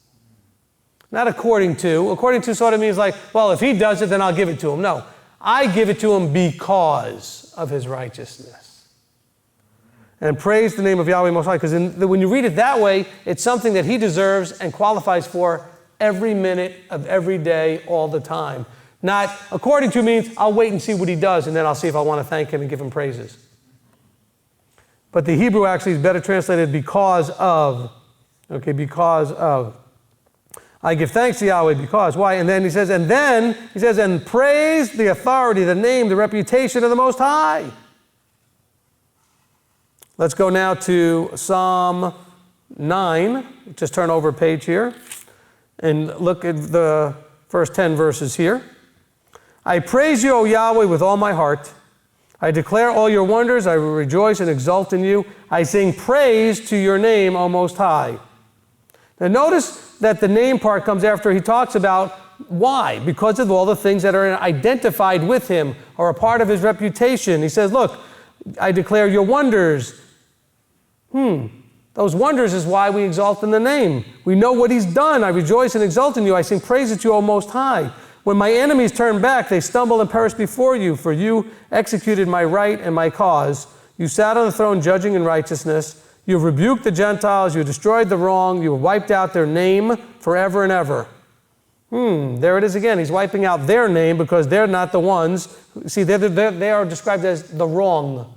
Not according to. According to sort of means like, well, if he does it, then I'll give it to him. No, I give it to him because of his righteousness. and praise the name of Yahweh Most High. Because when you read it that way, it's something that he deserves and qualifies for every minute of every day, all the time. Not according to means I'll wait and see what he does, and then I'll see if I want to thank him and give him praises. But the Hebrew actually is better translated because of. Okay, because of. I give thanks to Yahweh because. Why? And then he says, and praise the authority, the name, the reputation of the Most High. Let's go now to Psalm 9. Just turn over a page here and look at the first 10 verses here. I praise you, O Yahweh, with all my heart. I declare all your wonders. I will rejoice and exult in you. I sing praise to your name, O Most High. Now notice that the name part comes after he talks about why. Because of all the things that are identified with him or a part of his reputation. He says, look, I declare your wonders. Those wonders is why we exalt in the name. We know what he's done. I rejoice and exult in you. I sing praises to you, O Most High. When my enemies turn back, they stumble and perish before you. For you executed my right and my cause. You sat on the throne judging in righteousness. You have rebuked the Gentiles. You destroyed the wrong. You have wiped out their name forever and ever. There it is again. He's wiping out their name because they're not the ones. See, they are described as the wrong.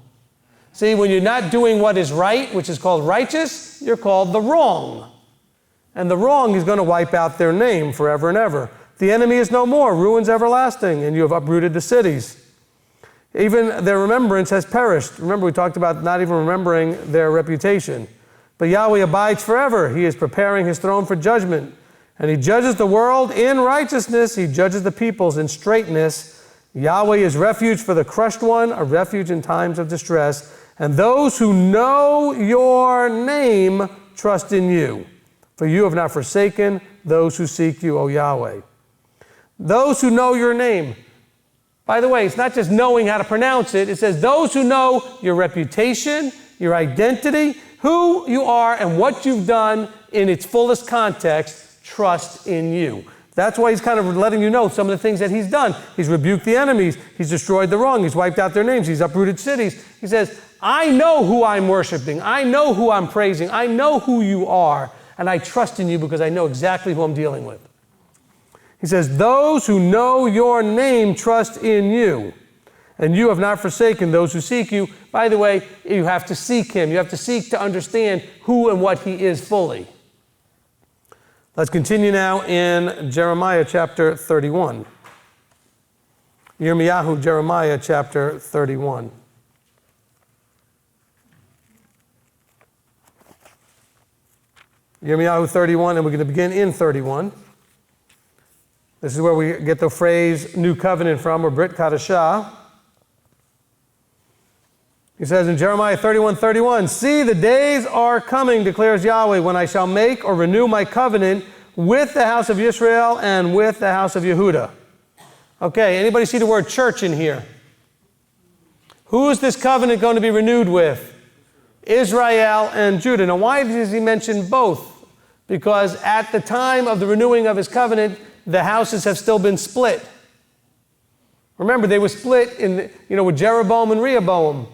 See, when you're not doing what is right, which is called righteous, you're called the wrong. And the wrong is going to wipe out their name forever and ever. The enemy is no more, ruins everlasting, and you have uprooted the cities. Even their remembrance has perished. Remember, we talked about not even remembering their reputation. But Yahweh abides forever. He is preparing his throne for judgment. And he judges the world in righteousness. He judges the peoples in straightness. Yahweh is refuge for the crushed one, a refuge in times of distress. And those who know your name trust in you. For you have not forsaken those who seek you, O Yahweh. Those who know your name. By the way, it's not just knowing how to pronounce it. It says those who know your reputation, your identity, who you are, and what you've done in its fullest context, trust in you. That's why he's kind of letting you know some of the things that he's done. He's rebuked the enemies. He's destroyed the wrong. He's wiped out their names. He's uprooted cities. He says, I know who I'm worshiping. I know who I'm praising. I know who you are. And I trust in you because I know exactly who I'm dealing with. He says, those who know your name trust in you, and you have not forsaken those who seek you. By the way, you have to seek him. You have to seek to understand who and what he is fully. Let's continue now in Jeremiah chapter 31. Yirmiyahu, Jeremiah chapter 31. Yirmiyahu 31, and we're going to begin in 31. This is where we get the phrase New Covenant from, or Brit Kadashah. He says in Jeremiah 31:31, see, the days are coming, declares Yahweh, when I shall make or renew my covenant with the house of Israel and with the house of Yehudah. Okay, anybody see the word church in here? Who is this covenant going to be renewed with? Israel and Judah. Now, why does he mention both? Because at the time of the renewing of his covenant, the houses have still been split. Remember, they were split with Jeroboam and Rehoboam.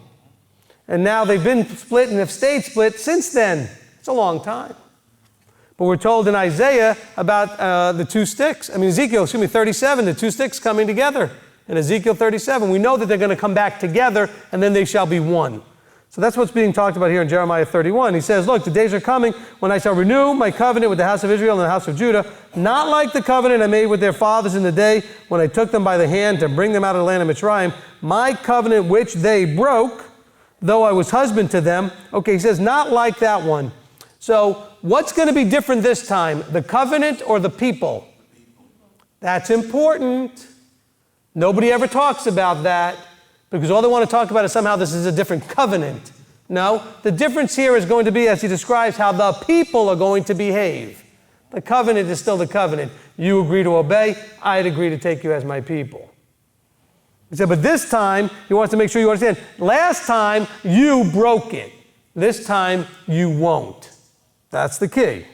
And now they've been split and have stayed split since then. It's a long time. But we're told in Isaiah about the two sticks. Ezekiel 37, the two sticks coming together. In Ezekiel 37, we know that they're going to come back together and then they shall be one. So that's what's being talked about here in Jeremiah 31. He says, look, the days are coming when I shall renew my covenant with the house of Israel and the house of Judah, not like the covenant I made with their fathers in the day when I took them by the hand to bring them out of the land of Mitzrayim, my covenant which they broke, though I was husband to them. Okay, he says, not like that one. So what's going to be different this time, the covenant or the people? That's important. Nobody ever talks about that. Because all they want to talk about is somehow this is a different covenant. No, the difference here is going to be, as he describes, how the people are going to behave. The covenant is still the covenant. You agree to obey, I'd agree to take you as my people. He said, but this time, he wants to make sure you understand, last time you broke it. This time you won't. That's the key.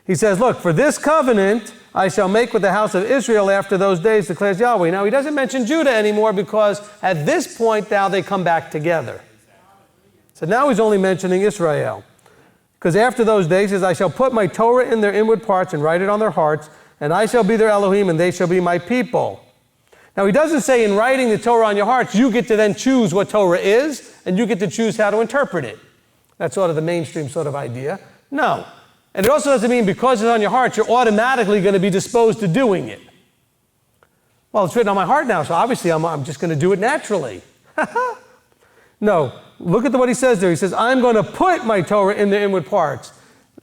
He says, look, for this covenant I shall make with the house of Israel after those days, declares Yahweh. Now, he doesn't mention Judah anymore because at this point now they come back together. So now he's only mentioning Israel. Because after those days, he says, I shall put my Torah in their inward parts and write it on their hearts, and I shall be their Elohim, and they shall be my people. Now, he doesn't say in writing the Torah on your hearts, you get to then choose what Torah is, and you get to choose how to interpret it. That's sort of the mainstream sort of idea. No. And it also doesn't mean because it's on your heart, you're automatically going to be disposed to doing it. Well, it's written on my heart now, so obviously I'm just going to do it naturally. No. Look at what he says there. He says, I'm going to put my Torah in the inward parts.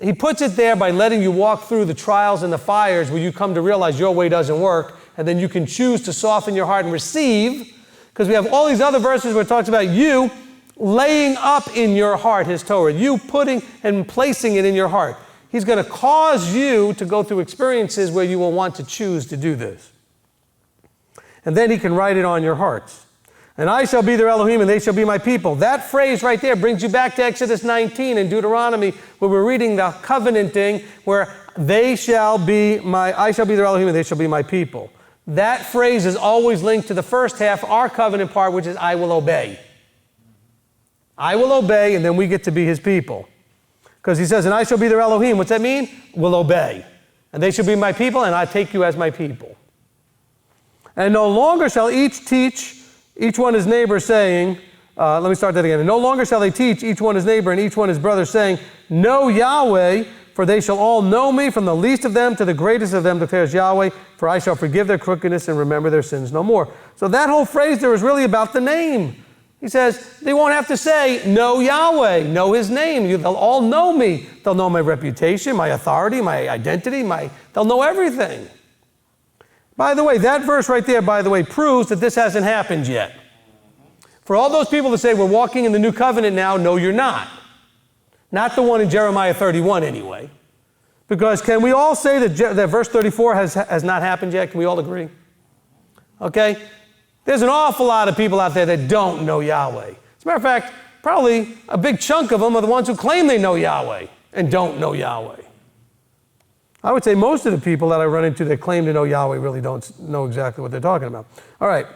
He puts it there by letting you walk through the trials and the fires where you come to realize your way doesn't work, and then you can choose to soften your heart and receive, because we have all these other verses where it talks about you laying up in your heart his Torah, you putting and placing it in your heart. He's going to cause you to go through experiences where you will want to choose to do this. And then he can write it on your hearts. And I shall be their Elohim, and they shall be my people. That phrase right there brings you back to Exodus 19 and Deuteronomy, where we're reading the covenanting, where I shall be their Elohim, and they shall be my people. That phrase is always linked to the first half, our covenant part, which is I will obey. I will obey, and then we get to be his people. Because he says, and I shall be their Elohim. What's that mean? We'll obey. And they shall be my people, and I take you as my people. And no longer shall each teach each one his neighbor, saying, let me start that again. And no longer shall they teach each one his neighbor and each one his brother, saying, know Yahweh, for they shall all know me, from the least of them to the greatest of them, declares Yahweh, for I shall forgive their crookedness and remember their sins no more. So that whole phrase there is really about the name. He says, they won't have to say, know Yahweh, know his name. They'll all know me. They'll know my reputation, my authority, my identity, they'll know everything. By the way, that verse right there, proves that this hasn't happened yet. For all those people that say we're walking in the new covenant now, no, you're not. Not the one in Jeremiah 31 anyway. Because can we all say that verse 34 has not happened yet? Can we all agree? Okay? There's an awful lot of people out there that don't know Yahweh. As a matter of fact, probably a big chunk of them are the ones who claim they know Yahweh and don't know Yahweh. I would say most of the people that I run into that claim to know Yahweh really don't know exactly what they're talking about. All right,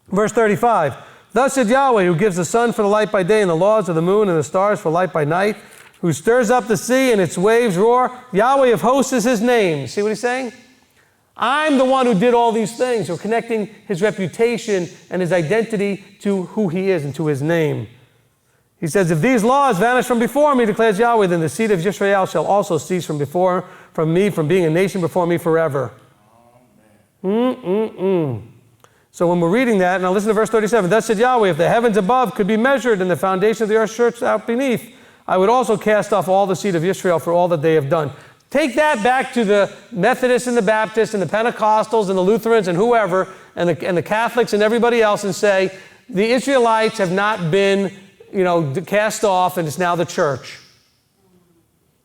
verse 35. Thus said Yahweh, who gives the sun for the light by day and the laws of the moon and the stars for light by night, who stirs up the sea and its waves roar. Yahweh of hosts is his name. See what he's saying? I'm the one who did all these things. So connecting his reputation and his identity to who he is and to his name. He says, if these laws vanish from before me, declares Yahweh, then the seed of Israel shall also cease from me, from being a nation before me forever. So when we're reading that, now listen to verse 37. Thus said Yahweh, if the heavens above could be measured and the foundation of the earth searched out beneath, I would also cast off all the seed of Israel for all that they have done. Take that back to the Methodists and the Baptists and the Pentecostals and the Lutherans and whoever, and the Catholics and everybody else, and say, the Israelites have not been cast off, and it's now the church.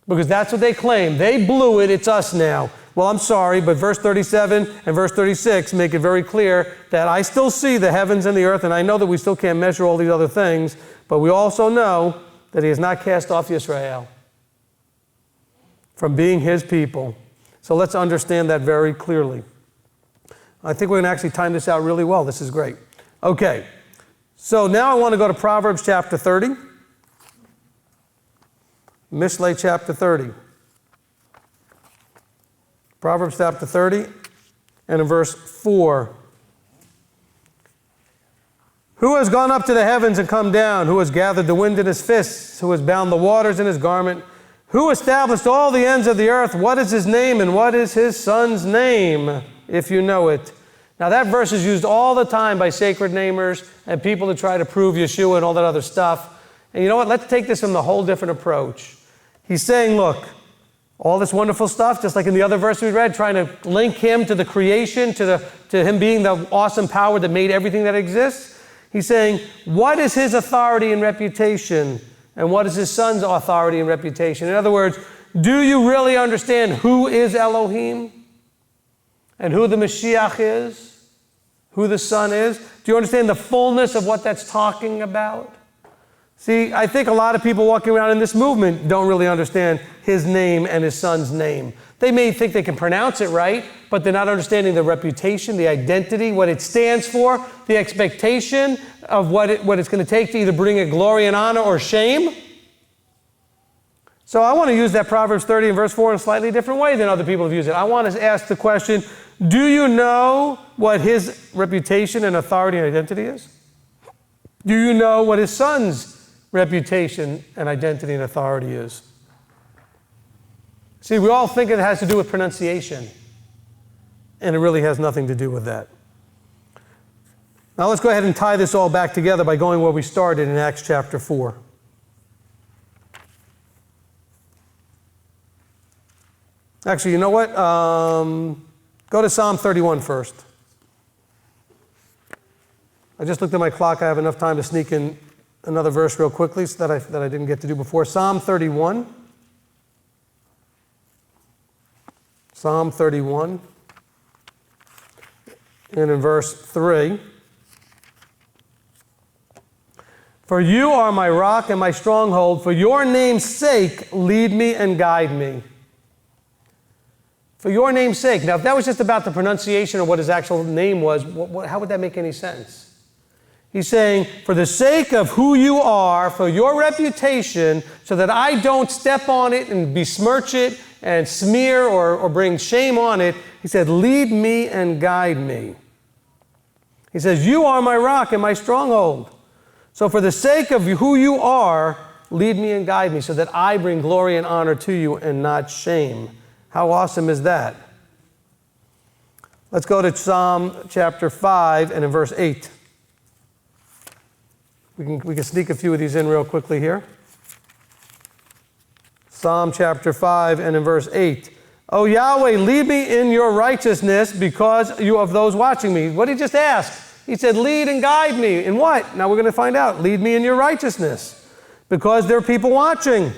Because that's what they claim. They blew it, it's us now. Well, I'm sorry, but verse 37 and verse 36 make it very clear that I still see the heavens and the earth, and I know that we still can't measure all these other things, but we also know that he has not cast off Israel from being his people. So let's understand that very clearly. I think we're going to actually time this out really well. This is great. Okay. So now I want to go to Proverbs chapter 30. Mishlei chapter 30. Proverbs chapter 30 and in verse 4. Who has gone up to the heavens and come down? Who has gathered the wind in his fists? Who has bound the waters in his garment? Who established all the ends of the earth? What is his name and what is his son's name, if you know it? Now that verse is used all the time by sacred namers and people to try to prove Yeshua and all that other stuff. And you know what? Let's take this from a whole different approach. He's saying, look, all this wonderful stuff, just like in the other verse we read, trying to link him to the creation, to him being the awesome power that made everything that exists. He's saying, what is his authority and reputation? And what is his son's authority and reputation? In other words, do you really understand who is Elohim? And who the Mashiach is? Who the Son is? Do you understand the fullness of what that's talking about? See, I think a lot of people walking around in this movement don't really understand his name and his son's name. They may think they can pronounce it right, but they're not understanding the reputation, the identity, what it stands for, the expectation of what it's going to take to either bring it glory and honor or shame. So I want to use that Proverbs 30 and verse 4 in a slightly different way than other people have used it. I want to ask the question, do you know what his reputation and authority and identity is? Do you know what his son's reputation and identity and authority is? See, we all think it has to do with pronunciation, and it really has nothing to do with that. Now let's go ahead and tie this all back together by going where we started in Acts chapter 4. Actually, you know what? Go to Psalm 31 first. I just looked at my clock. I have enough time to sneak in another verse real quickly that I didn't get to do before. Psalm 31. Psalm 31. And in verse 3. For you are my rock and my stronghold. For your name's sake, lead me and guide me. For your name's sake. Now, if that was just about the pronunciation or what his actual name was, how would that make any sense? He's saying, for the sake of who you are, for your reputation, so that I don't step on it and besmirch it and smear or bring shame on it, he said, lead me and guide me. He says, you are my rock and my stronghold. So for the sake of who you are, lead me and guide me, so that I bring glory and honor to you and not shame. How awesome is that? Let's go to Psalm chapter 5 and in verse 8. We can sneak a few of these in real quickly here. Psalm chapter 5 and in verse 8. O Yahweh, lead me in your righteousness because you of those watching me. What did he just ask? He said, lead and guide me. In what? Now we're going to find out. Lead me in your righteousness because there are people watching.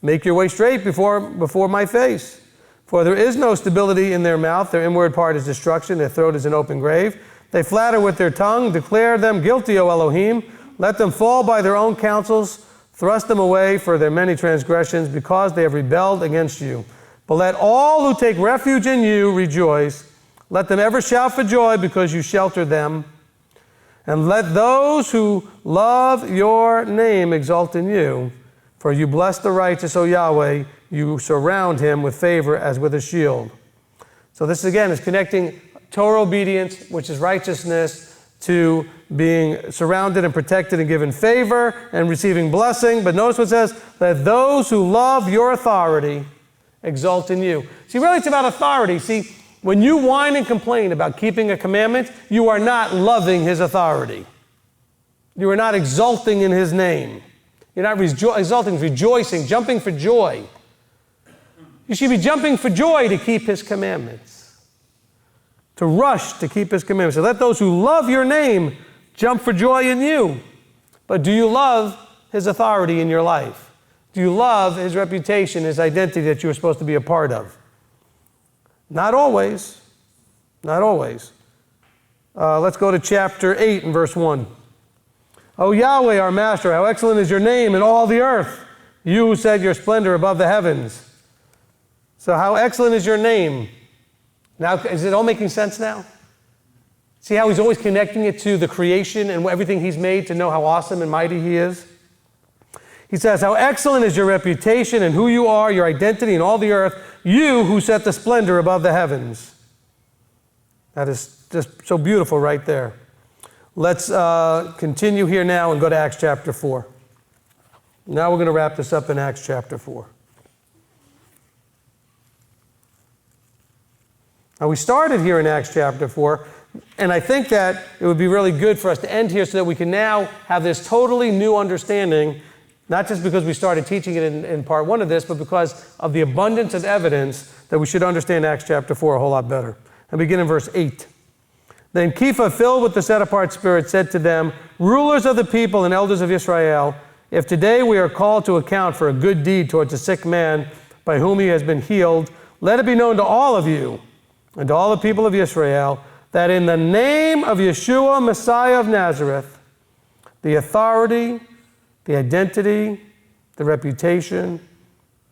Make your way straight before my face. For there is no stability in their mouth. Their inward part is destruction. Their throat is an open grave. They flatter with their tongue. Declare them guilty, O Elohim. Let them fall by their own counsels. Thrust them away for their many transgressions, because they have rebelled against you. But let all who take refuge in you rejoice. Let them ever shout for joy, because you shelter them. And let those who love your name exult in you. For you bless the righteous, O Yahweh. You surround him with favor as with a shield. So this again is connecting Torah obedience, which is righteousness, to being surrounded and protected and given favor and receiving blessing. But notice what it says, let those who love your authority exult in you. See, really it's about authority. See, when you whine and complain about keeping a commandment, you are not loving his authority. You are not exulting in his name. You're not exulting, rejoicing, jumping for joy. You should be jumping for joy to keep his commandments. To rush to keep his commandments. So let those who love your name jump for joy in you. But do you love his authority in your life? Do you love his reputation, his identity that you are supposed to be a part of? Not always. Not always. Let's go to chapter 8 and verse 1. O Yahweh, our master, how excellent is your name in all the earth. You who set your splendor above the heavens. So how excellent is your name? Now, is it all making sense now? See how he's always connecting it to the creation and everything he's made to know how awesome and mighty he is? He says, how excellent is your reputation and who you are, your identity in all the earth, you who set the splendor above the heavens. That is just so beautiful right there. Let's continue here now and go to Acts chapter 4. Now we're going to wrap this up in Acts chapter 4. Now we started here in Acts chapter 4, and I think that it would be really good for us to end here so that we can now have this totally new understanding, not just because we started teaching it in part 1 of this, but because of the abundance of evidence that we should understand Acts chapter 4 a whole lot better. And begin in verse 8. Then Kepha, filled with the set-apart spirit, said to them, rulers of the people and elders of Israel, if today we are called to account for a good deed towards a sick man by whom he has been healed, let it be known to all of you and to all the people of Israel that in the name of Yeshua, Messiah of Nazareth, the authority the identity, the reputation,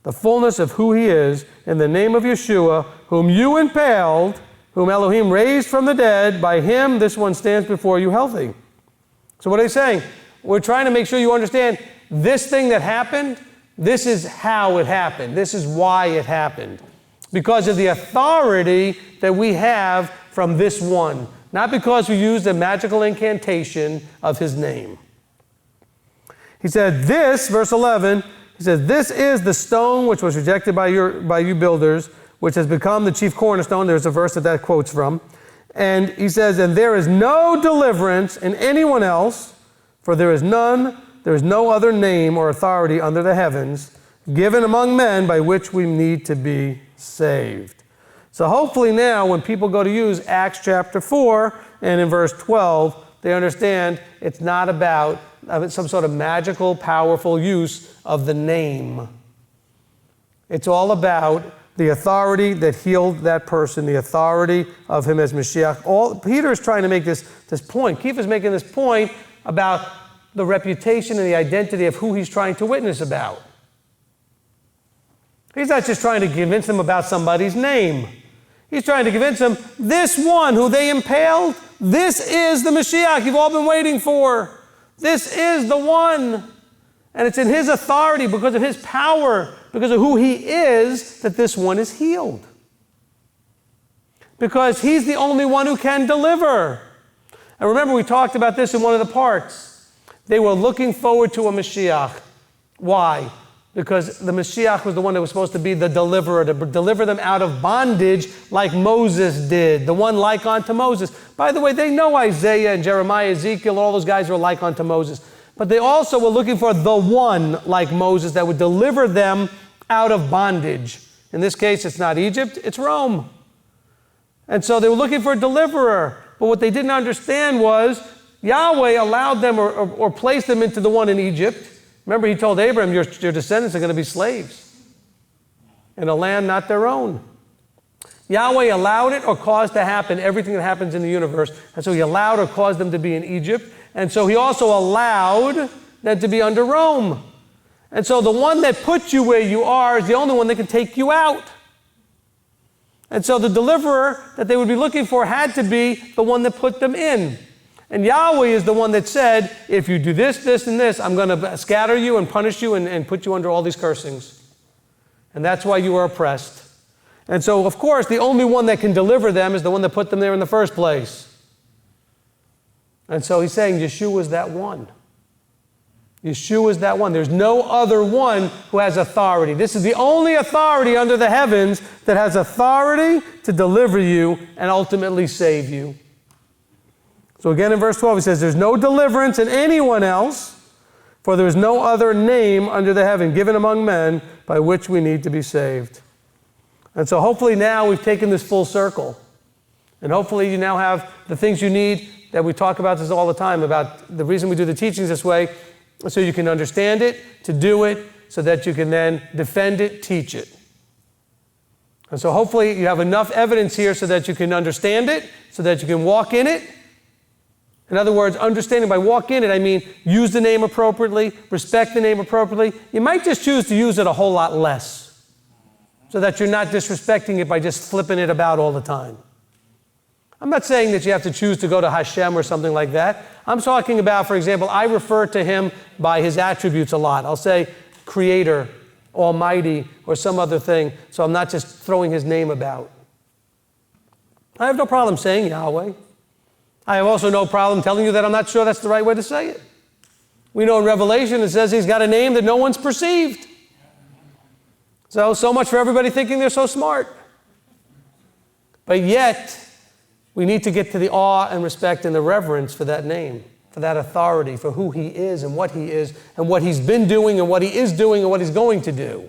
the fullness of who he is in the name of Yeshua, whom you impaled, whom Elohim raised from the dead. By him, this one stands before you healthy. So what are they saying? We're trying to make sure you understand this thing that happened, this is how it happened. This is why it happened. Because of the authority that we have from this one. Not because we used a magical incantation of his name. He said, this, verse 11, he says, this is the stone which was rejected by you builders, which has become the chief cornerstone. There's a verse that quotes from. And he says, and there is no deliverance in anyone else, for there is no other name or authority under the heavens given among men by which we need to be saved. So hopefully now when people go to use Acts chapter 4 and in verse 12, they understand it's not about some sort of magical, powerful use of the name. It's all about the authority that healed that person, the authority of him as Mashiach. Peter is trying to make this point. Keith is making this point about the reputation and the identity of who he's trying to witness about. He's not just trying to convince them about somebody's name. He's trying to convince them, this one who they impaled, this is the Mashiach you've all been waiting for. This is the one. And it's in his authority, because of his power, because of who he is, that this one is healed. Because he's the only one who can deliver. And remember, we talked about this in one of the parts. They were looking forward to a Mashiach. Why? Because the Mashiach was the one that was supposed to be the deliverer, to deliver them out of bondage like Moses did, the one like unto Moses. By the way, they know Isaiah and Jeremiah, Ezekiel, all those guys were like unto Moses. But they also were looking for the one like Moses that would deliver them out of bondage. In this case, it's not Egypt, it's Rome. And so they were looking for a deliverer. But what they didn't understand was Yahweh allowed them or placed them into the one in Egypt. Remember, he told Abraham, your descendants are going to be slaves in a land not their own. Yahweh allowed it or caused to happen everything that happens in the universe. And so he allowed or caused them to be in Egypt. And so he also allowed them to be under Rome. And so the one that puts you where you are is the only one that can take you out. And so the deliverer that they would be looking for had to be the one that put them in. And Yahweh is the one that said, if you do this, this, and this, I'm going to scatter you and punish you and put you under all these cursings. And that's why you are oppressed. And so, of course, the only one that can deliver them is the one that put them there in the first place. And so he's saying Yeshua is that one. Yeshua is that one. There's no other one who has authority. This is the only authority under the heavens that has authority to deliver you and ultimately save you. So again in verse 12 he says, there's no deliverance in anyone else, for there is no other name under the heaven given among men by which we need to be saved. And so hopefully now we've taken this full circle. And hopefully you now have the things you need that we talk about this all the time, about the reason we do the teachings this way, so you can understand it, to do it, so that you can then defend it, teach it. And so hopefully you have enough evidence here so that you can understand it, so that you can walk in it. In other words, understanding by walk in it, I mean use the name appropriately, respect the name appropriately. You might just choose to use it a whole lot less, so that you're not disrespecting it by just flipping it about all the time. I'm not saying that you have to choose to go to Hashem or something like that. I'm talking about, for example, I refer to him by his attributes a lot. I'll say Creator, Almighty, or some other thing, so I'm not just throwing his name about. I have no problem saying Yahweh. I have also no problem telling you that I'm not sure that's the right way to say it. We know in Revelation it says he's got a name that no one's perceived. So much for everybody thinking they're so smart. But yet, we need to get to the awe and respect and the reverence for that name, for that authority, for who he is and what he's been doing and what he is doing and what he's going to do.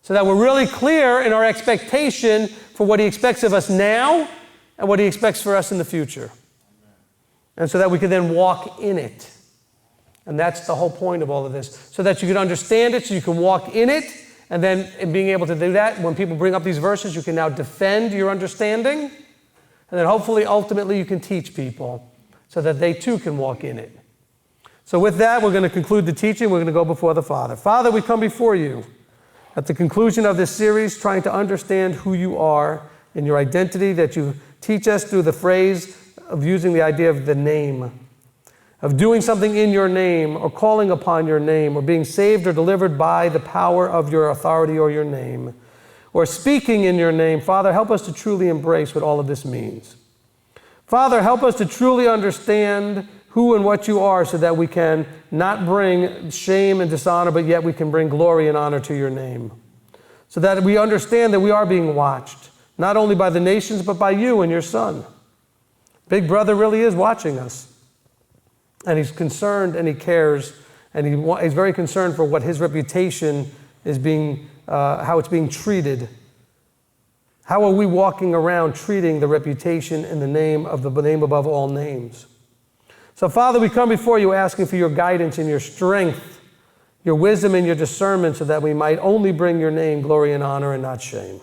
So that we're really clear in our expectation for what he expects of us now and what he expects for us in the future. And so that we can then walk in it. And that's the whole point of all of this. So that you can understand it, so you can walk in it, and then in being able to do that, when people bring up these verses, you can now defend your understanding. And then hopefully, ultimately, you can teach people so that they too can walk in it. So with that, we're going to conclude the teaching. We're going to go before the Father. Father, we come before you at the conclusion of this series, trying to understand who you are and your identity that you teach us through the phrase of using the idea of the name, of doing something in your name or calling upon your name or being saved or delivered by the power of your authority or your name or speaking in your name. Father, help us to truly embrace what all of this means. Father, help us to truly understand who and what you are so that we can not bring shame and dishonor, but yet we can bring glory and honor to your name. So that we understand that we are being watched, not only by the nations, but by you and your Son. Big Brother really is watching us. And he's concerned and he cares, and he's very concerned for what his reputation is being, how it's being treated. How are we walking around treating the reputation in the name of the name above all names? So, Father, we come before you asking for your guidance and your strength, your wisdom and your discernment so that we might only bring your name glory and honor and not shame.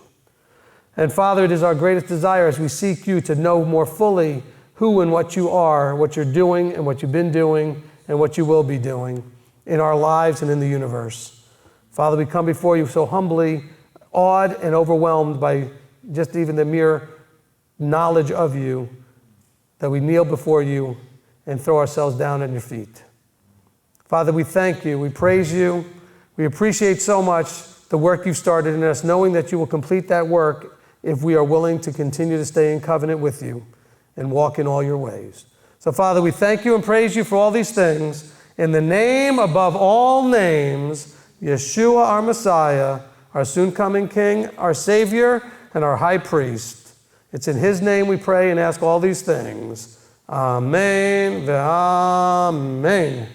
And, Father, it is our greatest desire as we seek you to know more fully who and what you are, what you're doing and what you've been doing and what you will be doing in our lives and in the universe. Father, we come before you so humbly, awed and overwhelmed by just even the mere knowledge of you, that we kneel before you and throw ourselves down at your feet. Father, we thank you, we praise you, we appreciate so much the work you've started in us, knowing that you will complete that work if we are willing to continue to stay in covenant with you and walk in all your ways. So, Father, we thank you and praise you for all these things. In the name above all names, Yeshua, our Messiah, our soon-coming King, our Savior, and our High Priest. It's in his name we pray and ask all these things. Amen. Amen.